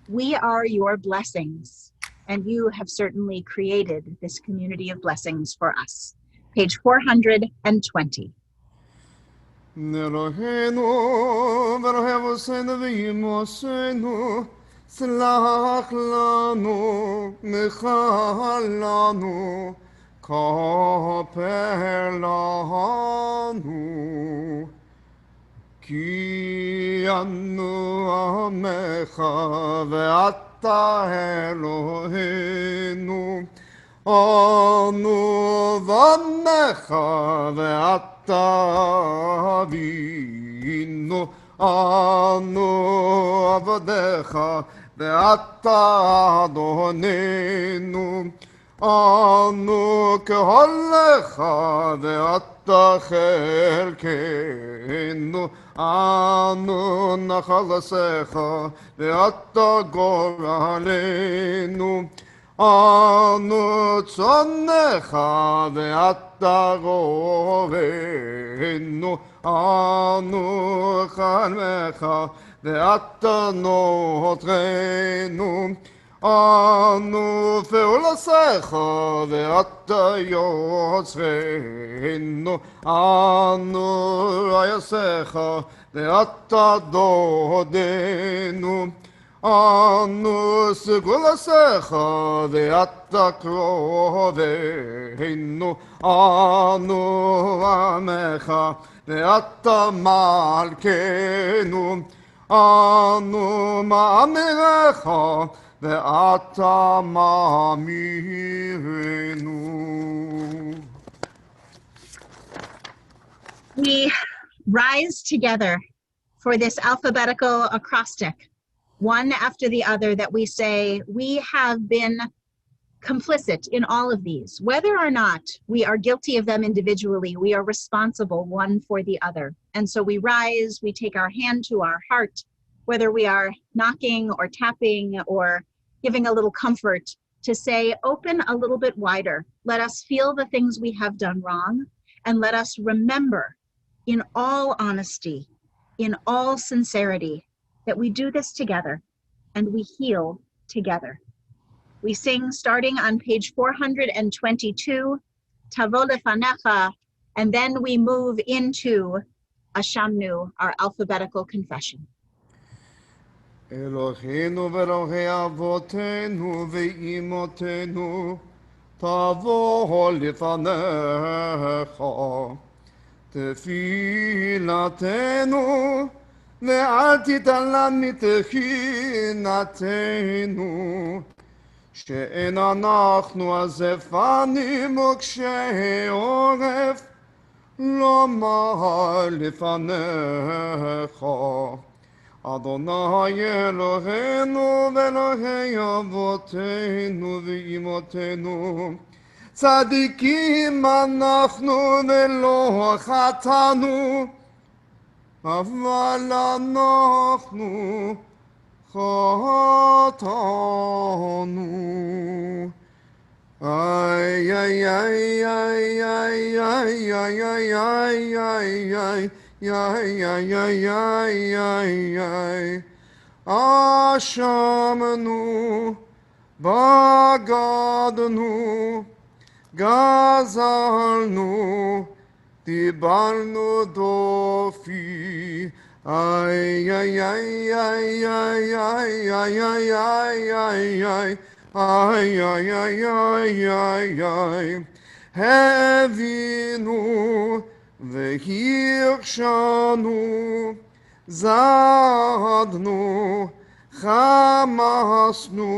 We are your blessings. And you have certainly created this community of blessings for us. Page 420. Slach lanu, michal lanu, kaper lanu, ki anu amecha ve'ata Eloheinu, anu vamecha ve'ata avinu, anu avadecha ve'ata Adonenu, anu keholecha ve'ata chelkenu, anu nachalasecha ve'ata goralenu, anu tzonecha ve'ata gorenu, anu charmecha ve'ata notrenu, אנו פעולתך ואתה יוצרנו, אנו רעייך ואתה דודנו, אנו סגולתך ואתה קרובנו, אנו עמך ואתה מלכנו, אנו מאמירך ואתה מאמירנו. We rise together for this alphabetical acrostic, one after the other, that we say we have been complicit in all of these. Whether or not we are guilty of them individually, we are responsible one for the other. And so we rise, we take our hand to our heart, whether we are knocking or tapping or giving a little comfort, to say, open a little bit wider. Let us feel the things we have done wrong, and let us remember in all honesty, in all sincerity, that we do this together and we heal together. We sing starting on page 422, Tavo Lefanecha, and then we move into Ashamnu, our alphabetical confession. אלוהינו ואלוהי אבותינו ואימותינו, תבוא לפניך תפילתנו, ואל תיתן לנו מתחינתנו, שאין אנחנו עזבנים וקשי עורף, לומר לפניך. אדוני אלוהינו ואלוהי אבותינו ואימותינו, צדיקים אנחנו ולא חטאנו, אבל אנחנו חטאנו. איי איי איי איי איי איי איי איי איי איי Yay, yay, yay, yay, yay, yay. Ashamnu, bagadnu, gazalnu, dibarnu dofi. Ay, ay, ay, ay, ay, ay, ay, ay, ay, ay, ay. Ay, ay, ay, ay, ay, ay. Hevinu, והירשנו, זדנו, חמסנו,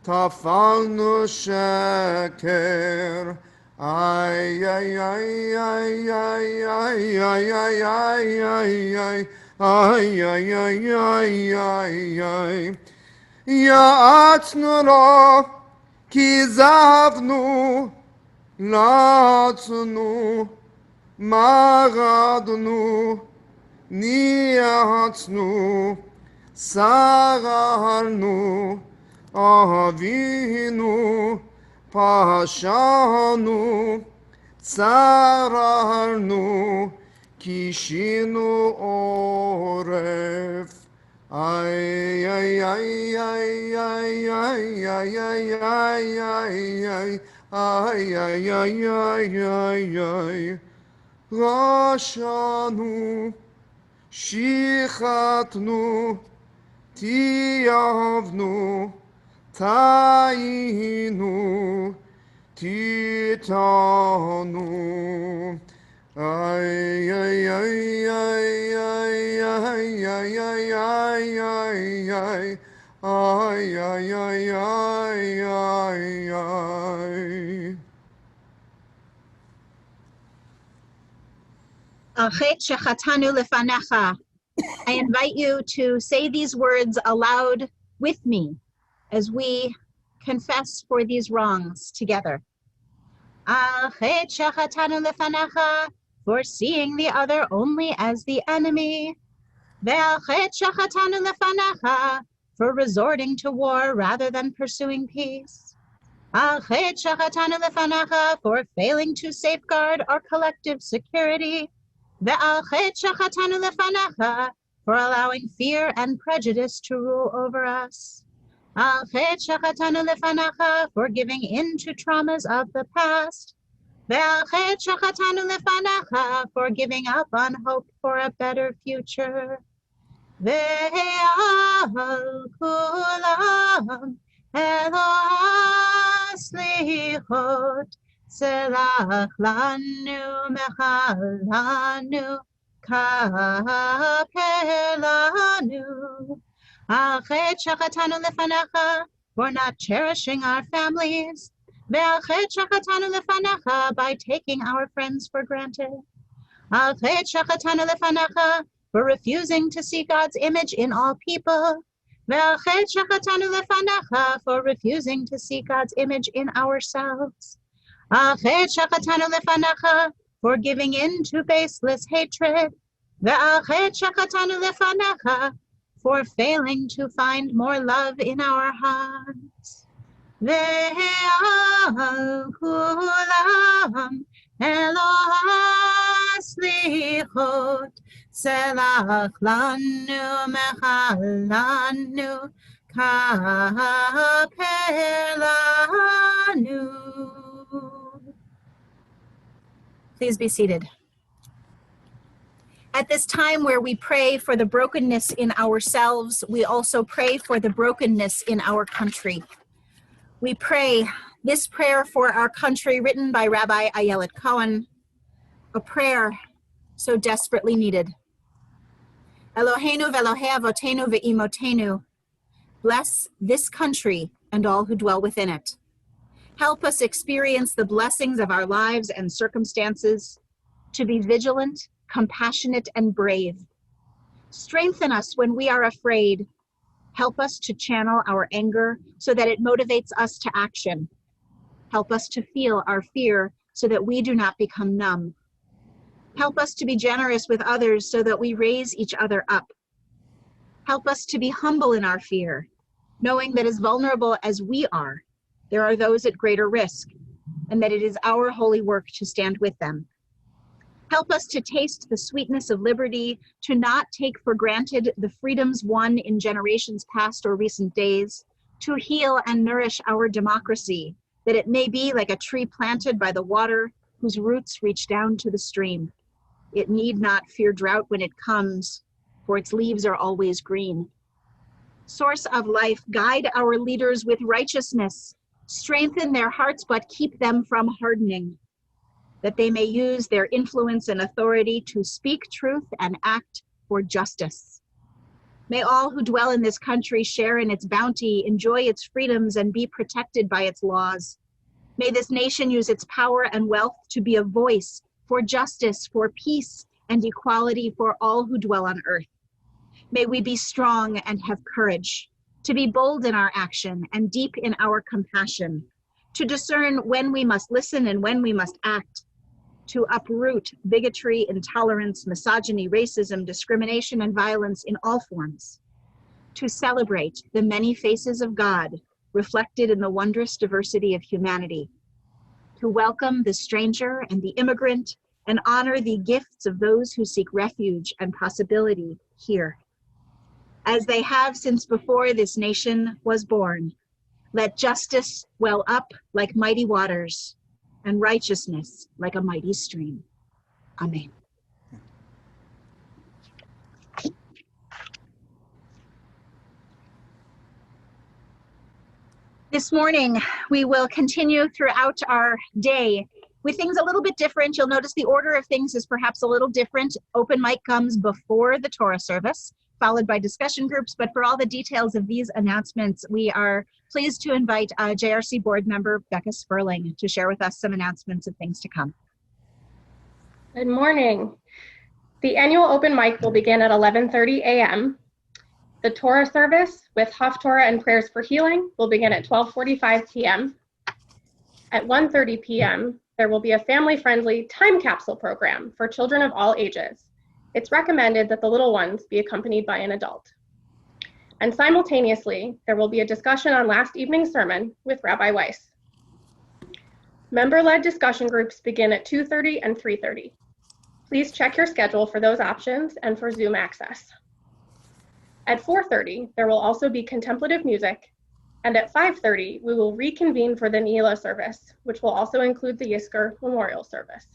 טפלנו שקר. איי איי איי איי איי איי איי איי איי איי איי איי איי איי. יעצנו לו, כיזבנו, לצנו, מרדנו, ניאצנו, שררנו, אהבינו, פשענו, צררנו, קישינו עורף. איי איי איי איי איי איי איי איי איי איי איי איי איי איי. רשענו, שחטנו, תיעבנו, טעינו, תיטענו. איי איי איי איי איי איי איי איי איי איי איי איי איי איי איי. Achet shechatanu lefanecha. I invite you to say these words aloud with me as we confess for these wrongs together. Achet shechatanu lefanecha, for seeing the other only as the enemy. Ve'achet shechatanu lefanecha, for resorting to war rather than pursuing peace. Achet shechatanu lefanecha, for failing to safeguard our collective security. Ve'achet shechatanu lefanecha, for allowing fear and prejudice to rule over us. Achet shachatanu lefanacha for giving in to traumas of the past. Ve'achet shachatanu lefanacha for giving up on hope for a better future. Ve'al kulam elo haslichot selach lanu mechalanu kapelanu. Achet shachatanu lefanacha for not cherishing our families. Ve'achet shachatanu lefanacha by taking our friends for granted. Achet shachatanu lefanacha for refusing to see God's image in all people. Ve'achet shachatanu lefanacha for refusing to see God's image in ourselves. Achet shachatanu lefanacha for giving in to baseless hatred. Ve'achet shachatanu lefanacha for failing to find more love in our hearts. Ve'al kulam elo haslichot selach lanu mechalanu kapelanu. Please be seated. At this time where we pray for the brokenness in ourselves, we also pray for the brokenness in our country. We pray this prayer for our country written by Rabbi Ayelet Cohen, a prayer so desperately needed. Eloheinu ve'Elohei avotenu ve'imotenu, bless this country and all who dwell within it. Help us experience the blessings of our lives and circumstances, to be vigilant, compassionate, and brave. Strengthen us when we are afraid. Help us to channel our anger so that it motivates us to action. Help us to feel our fear so that we do not become numb. Help us to be generous with others so that we raise each other up. Help us to be humble in our fear, knowing that as vulnerable as we are, there are those at greater risk, and that it is our holy work to stand with them. Help us to taste the sweetness of liberty, to not take for granted the freedoms won in generations past or recent days, to heal and nourish our democracy, that it may be like a tree planted by the water whose roots reach down to the stream. It need not fear drought when it comes, for its leaves are always green. Source of life, guide our leaders with righteousness, strengthen their hearts but keep them from hardening, that they may use their influence and authority to speak truth and act for justice. May all who dwell in this country share in its bounty, enjoy its freedoms, and be protected by its laws. May this nation use its power and wealth to be a voice for justice, for peace, and equality for all who dwell on earth. May we be strong and have courage, to be bold in our action and deep in our compassion, to discern when we must listen and when we must act, to uproot bigotry, intolerance, misogyny, racism, discrimination, and violence in all forms, to celebrate the many faces of God reflected in the wondrous diversity of humanity, to welcome the stranger and the immigrant and honor the gifts of those who seek refuge and possibility here. As they have since before this nation was born, let justice well up like mighty waters, and righteousness like a mighty stream. Amen. This morning, we will continue throughout our day with things a little bit different. You'll notice the order of things is perhaps a little different. Open mic comes before the Torah service, followed by discussion groups. But for all the details of these announcements, we are pleased to invite JRC board member Becca Sperling to share with us some announcements of things to come. Good morning. The annual open mic will begin at 11:30 a.m. The Torah service with Haftorah and prayers for healing will begin at 12:45 p.m. At 1:30 p.m., there will be a family-friendly time capsule program for children of all ages. It's recommended that the little ones be accompanied by an adult. And simultaneously, there will be a discussion on last evening's sermon with Rabbi Weiss. Member-led discussion groups begin at 2:30 and 3:30. Please check your schedule for those options and for Zoom access. At 4:30, there will also be contemplative music, And at 5:30, we will reconvene for the Nila service, which will also include the Yizkor Memorial Service.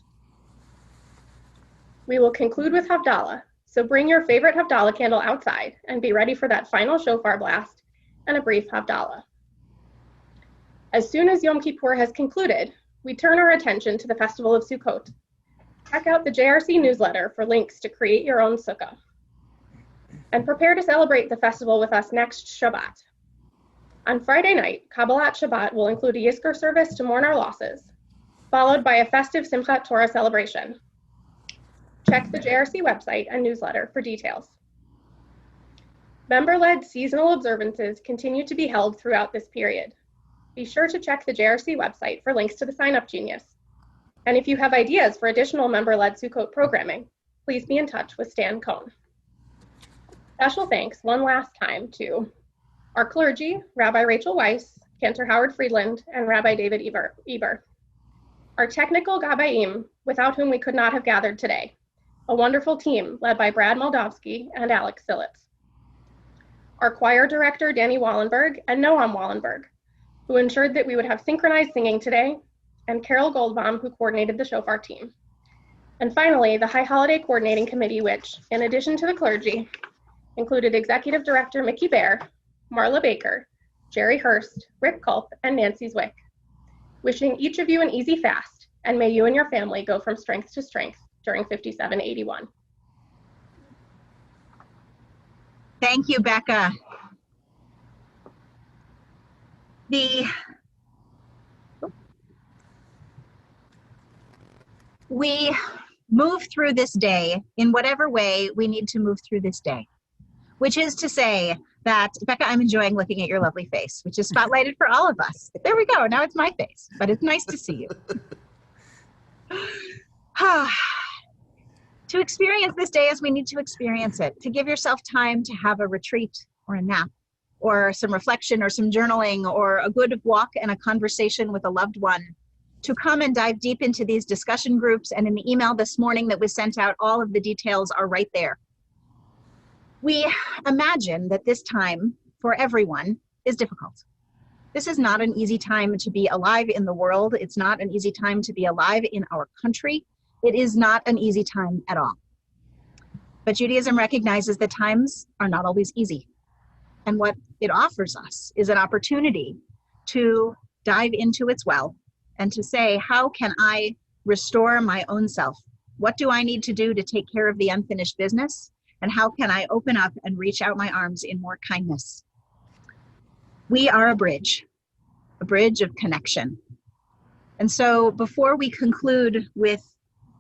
We will conclude with Havdalah, so bring your favorite Havdalah candle outside and be ready for that final shofar blast and a brief Havdalah. As soon as Yom Kippur has concluded, we turn our attention to the Festival of Sukkot. Check out the JRC newsletter for links to create your own sukkah. And prepare to celebrate the festival with us next Shabbat. On Friday night, Kabbalat Shabbat will include a Yizkor service to mourn our losses, followed by a festive Simchat Torah celebration. Check the JRC website and newsletter for details. Member-led seasonal observances continue to be held throughout this period. Be sure to check the JRC website for links to the Sign Up Genius. And if you have ideas for additional member-led Sukkot programming, please be in touch with Stan Cohn. Special thanks one last time to our clergy, Rabbi Rachel Weiss, Cantor Howard Friedland, and Rabbi David Eber. Our technical Gabayim, without whom we could not have gathered today. A wonderful team led by Brad Moldovsky and Alex Sillitz. Our choir director, Danny Wallenberg, and Noam Wallenberg, who ensured that we would have synchronized singing today, and Carol Goldbaum, who coordinated the shofar team. And finally, the High Holiday Coordinating Committee, which, in addition to the clergy, included Executive Director Mickey Baer, Marla Baker, Jerry Hurst, Rick Culp, and Nancy Zwick. Wishing each of you an easy fast, and may you and your family go from strength to strength during 5781. Thank you, Becca. We move through this day in whatever way we need to move through this day, which is to say that, Becca, I'm enjoying looking at your lovely face, which is spotlighted for all of us. There we go. Now it's my face, but it's nice to see you. To experience this day as we need to experience it, to give yourself time to have a retreat or a nap or some reflection or some journaling or a good walk and a conversation with a loved one, to come and dive deep into these discussion groups. And in the email this morning that was sent out, all of the details are right there. We imagine that this time for everyone is difficult. This is not an easy time to be alive in the world. It's not an easy time to be alive in our country. It is not an easy time at all. But Judaism recognizes that times are not always easy. And what it offers us is an opportunity to dive into its well and to say, how can I restore my own self? What do I need to do to take care of the unfinished business? And how can I open up and reach out my arms in more kindness? We are a bridge of connection. And so before we conclude with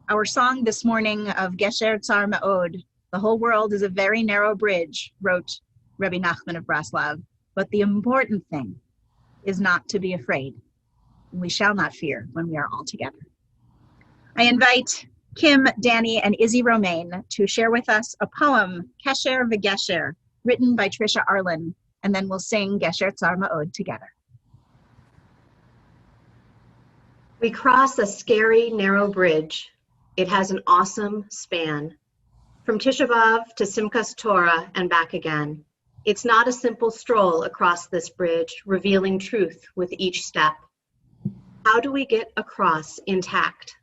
our song this morning of Gesher Tzar Me'od, the whole world is a very narrow bridge, wrote Rabbi Nachman of Braslav. But the important thing is not to be afraid. We shall not fear when we are all together. I invite Kim, Danny, and Izzy Romaine to share with us a poem, Kesher V'Gesher, written by Trisha Arlen, and then we'll sing Gesher Tzar Ma'od together. We cross a scary, narrow bridge. It has an awesome span. From Tisha B'Av to Simchas Torah and back again. It's not a simple stroll across this bridge, revealing truth with each step. How do we get across intact?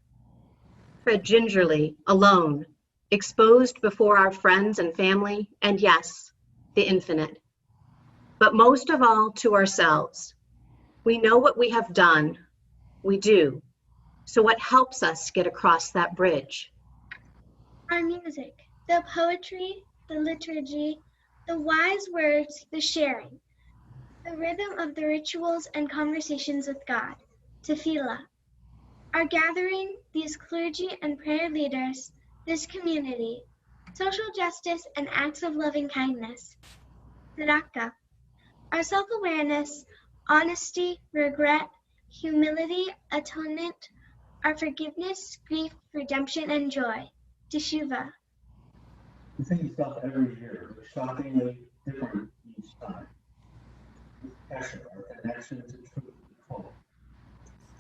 Tread gingerly, alone, exposed before our friends and family, and yes, the infinite. But most of all, to ourselves. We know what we have done. We do. So what helps us get across that bridge? Our music, the poetry, the liturgy, the wise words, the sharing, the rhythm of the rituals and conversations with God, tefillah. Our gathering, these clergy and prayer leaders, this community, social justice and acts of loving kindness, tzedakah. Our self-awareness, honesty, regret, humility, atonement, our forgiveness, grief, redemption, and joy, teshuvah. The thing felt every year was shockingly different each time. Kesher, our connection to truth and hope.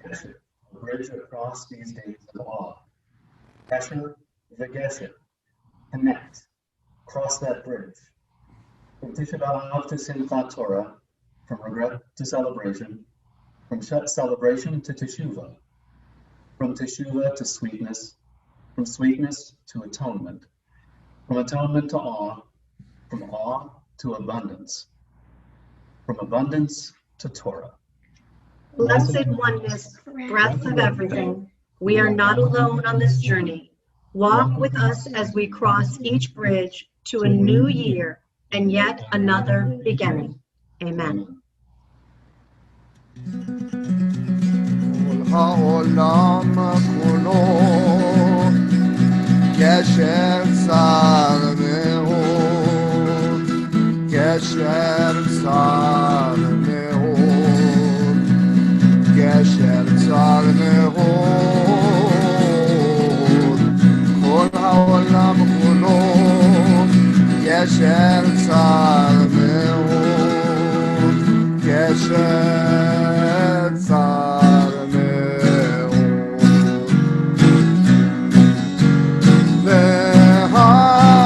Kesher, a bridge across these days of awe. Kesher, V'Gesher, connect, cross that bridge. From Tisha B'Av to Simchat Torah, from regret to celebration, from celebration to teshuvah, from teshuvah to sweetness, from sweetness to atonement, from atonement to awe, from awe to abundance, from abundance to Torah. Blessed oneness, breath of everything, we are not alone on this journey. Walk with us as we cross each bridge to a new year and yet another beginning. Amen. כל העולם כולו גשר צר מאוד, גשר צר מאוד, גשר צר מאוד. כל העולם כולו גשר צר מאוד, גשר צר מאוד.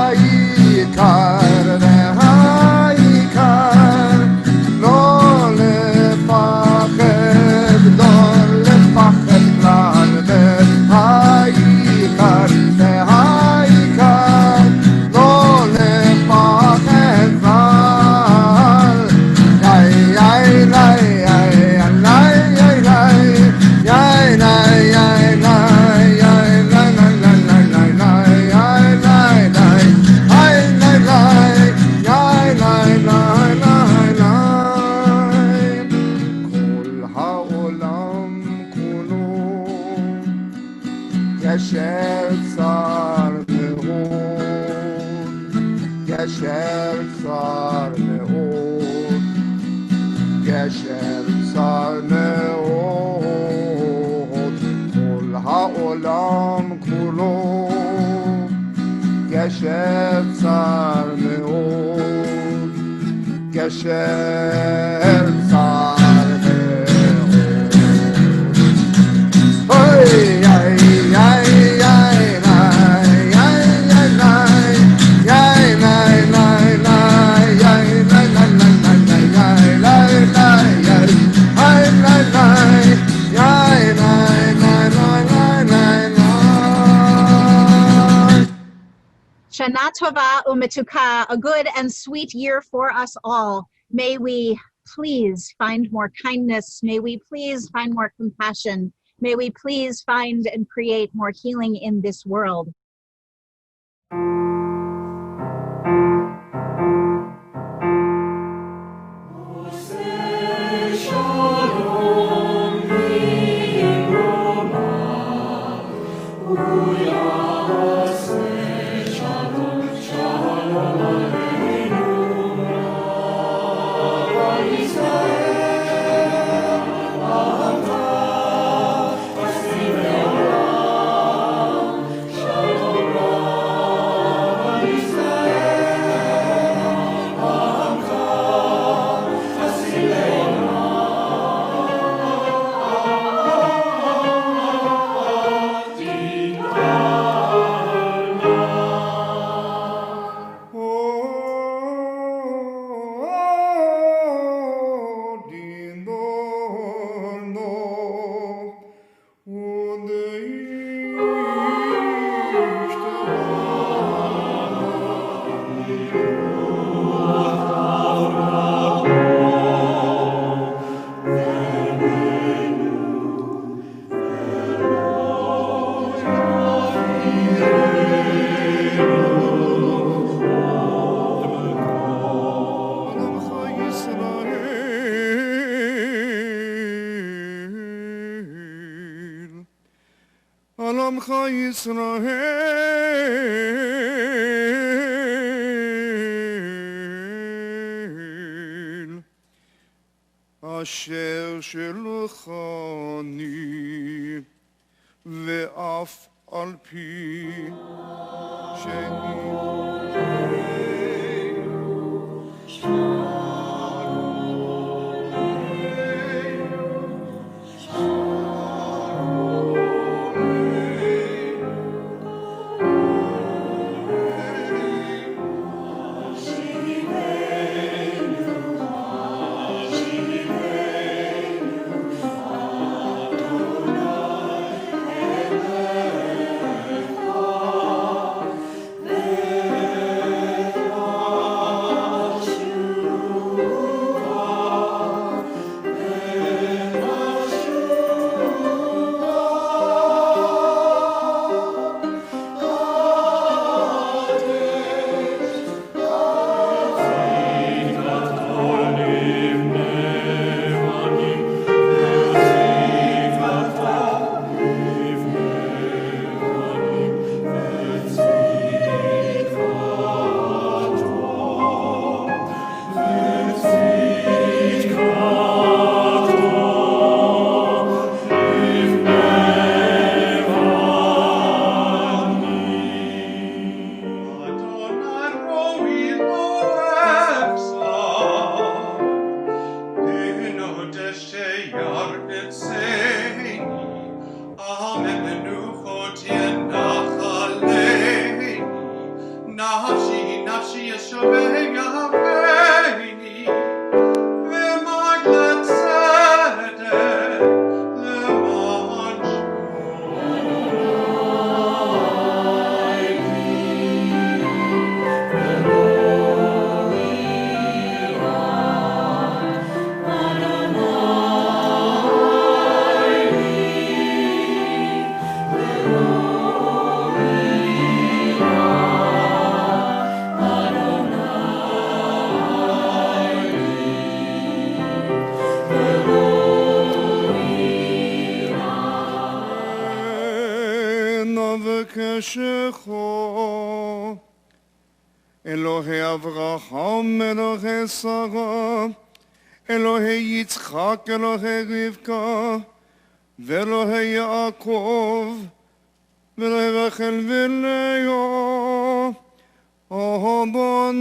והעיקר, והעיקר, לא לפחד, לא לפחד כלל. והעיקר, והעיקר, לא לפחד כלל. יאי יאי יאי יאי גשר צר מאוד, גשר צר מאוד, גשר צר מאוד. כל העולם כולו גשר צר מאוד, גשר צר מאוד. אוי איי איי איי Shana Tova Umetuka, a good and sweet year for us all. May we please find more kindness. May we please find more compassion. May we please find and create more healing in this world. עמך ישראל אשר שלחני ואף על פי שאני נבקשךו אלוהי אברהם, אלוהי שרה, אלוהי יצחק, אלוהי רבקה, ואלוהי יעקב, ואלוהי רחל ולאה, אדוני,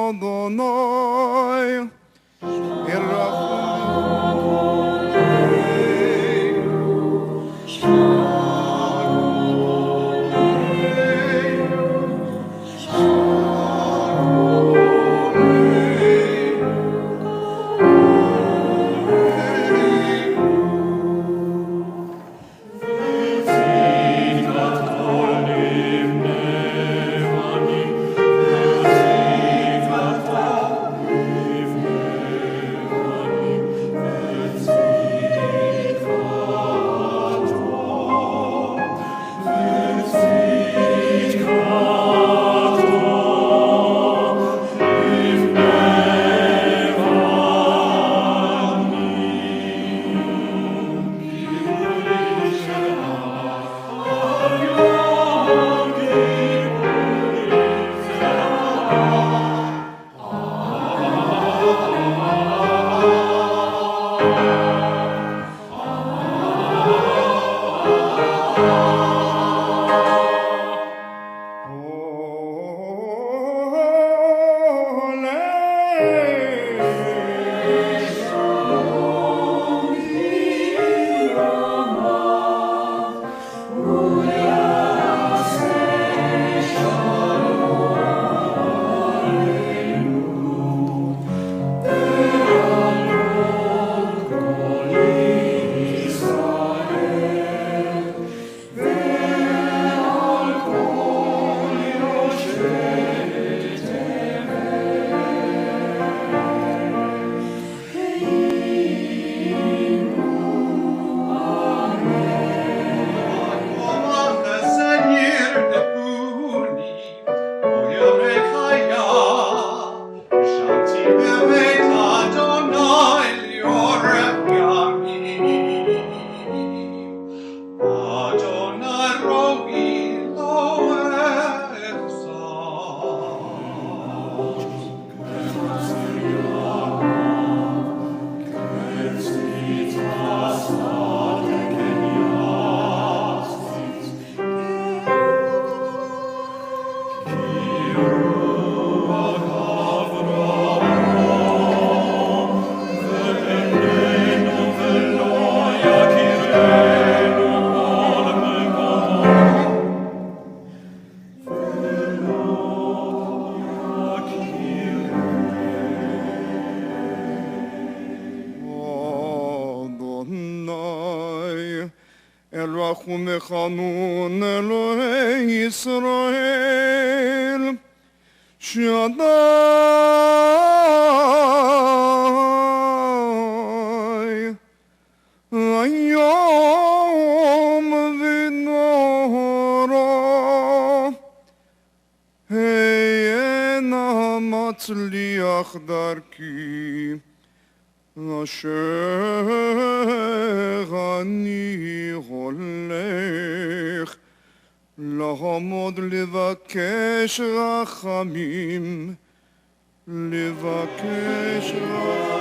אדוני, חנון אלוהי ישראל שדי היום ונורא הנה מצליח דרכי אשר אני הולך לעמוד לבקש רחמים, לבקש רחמים.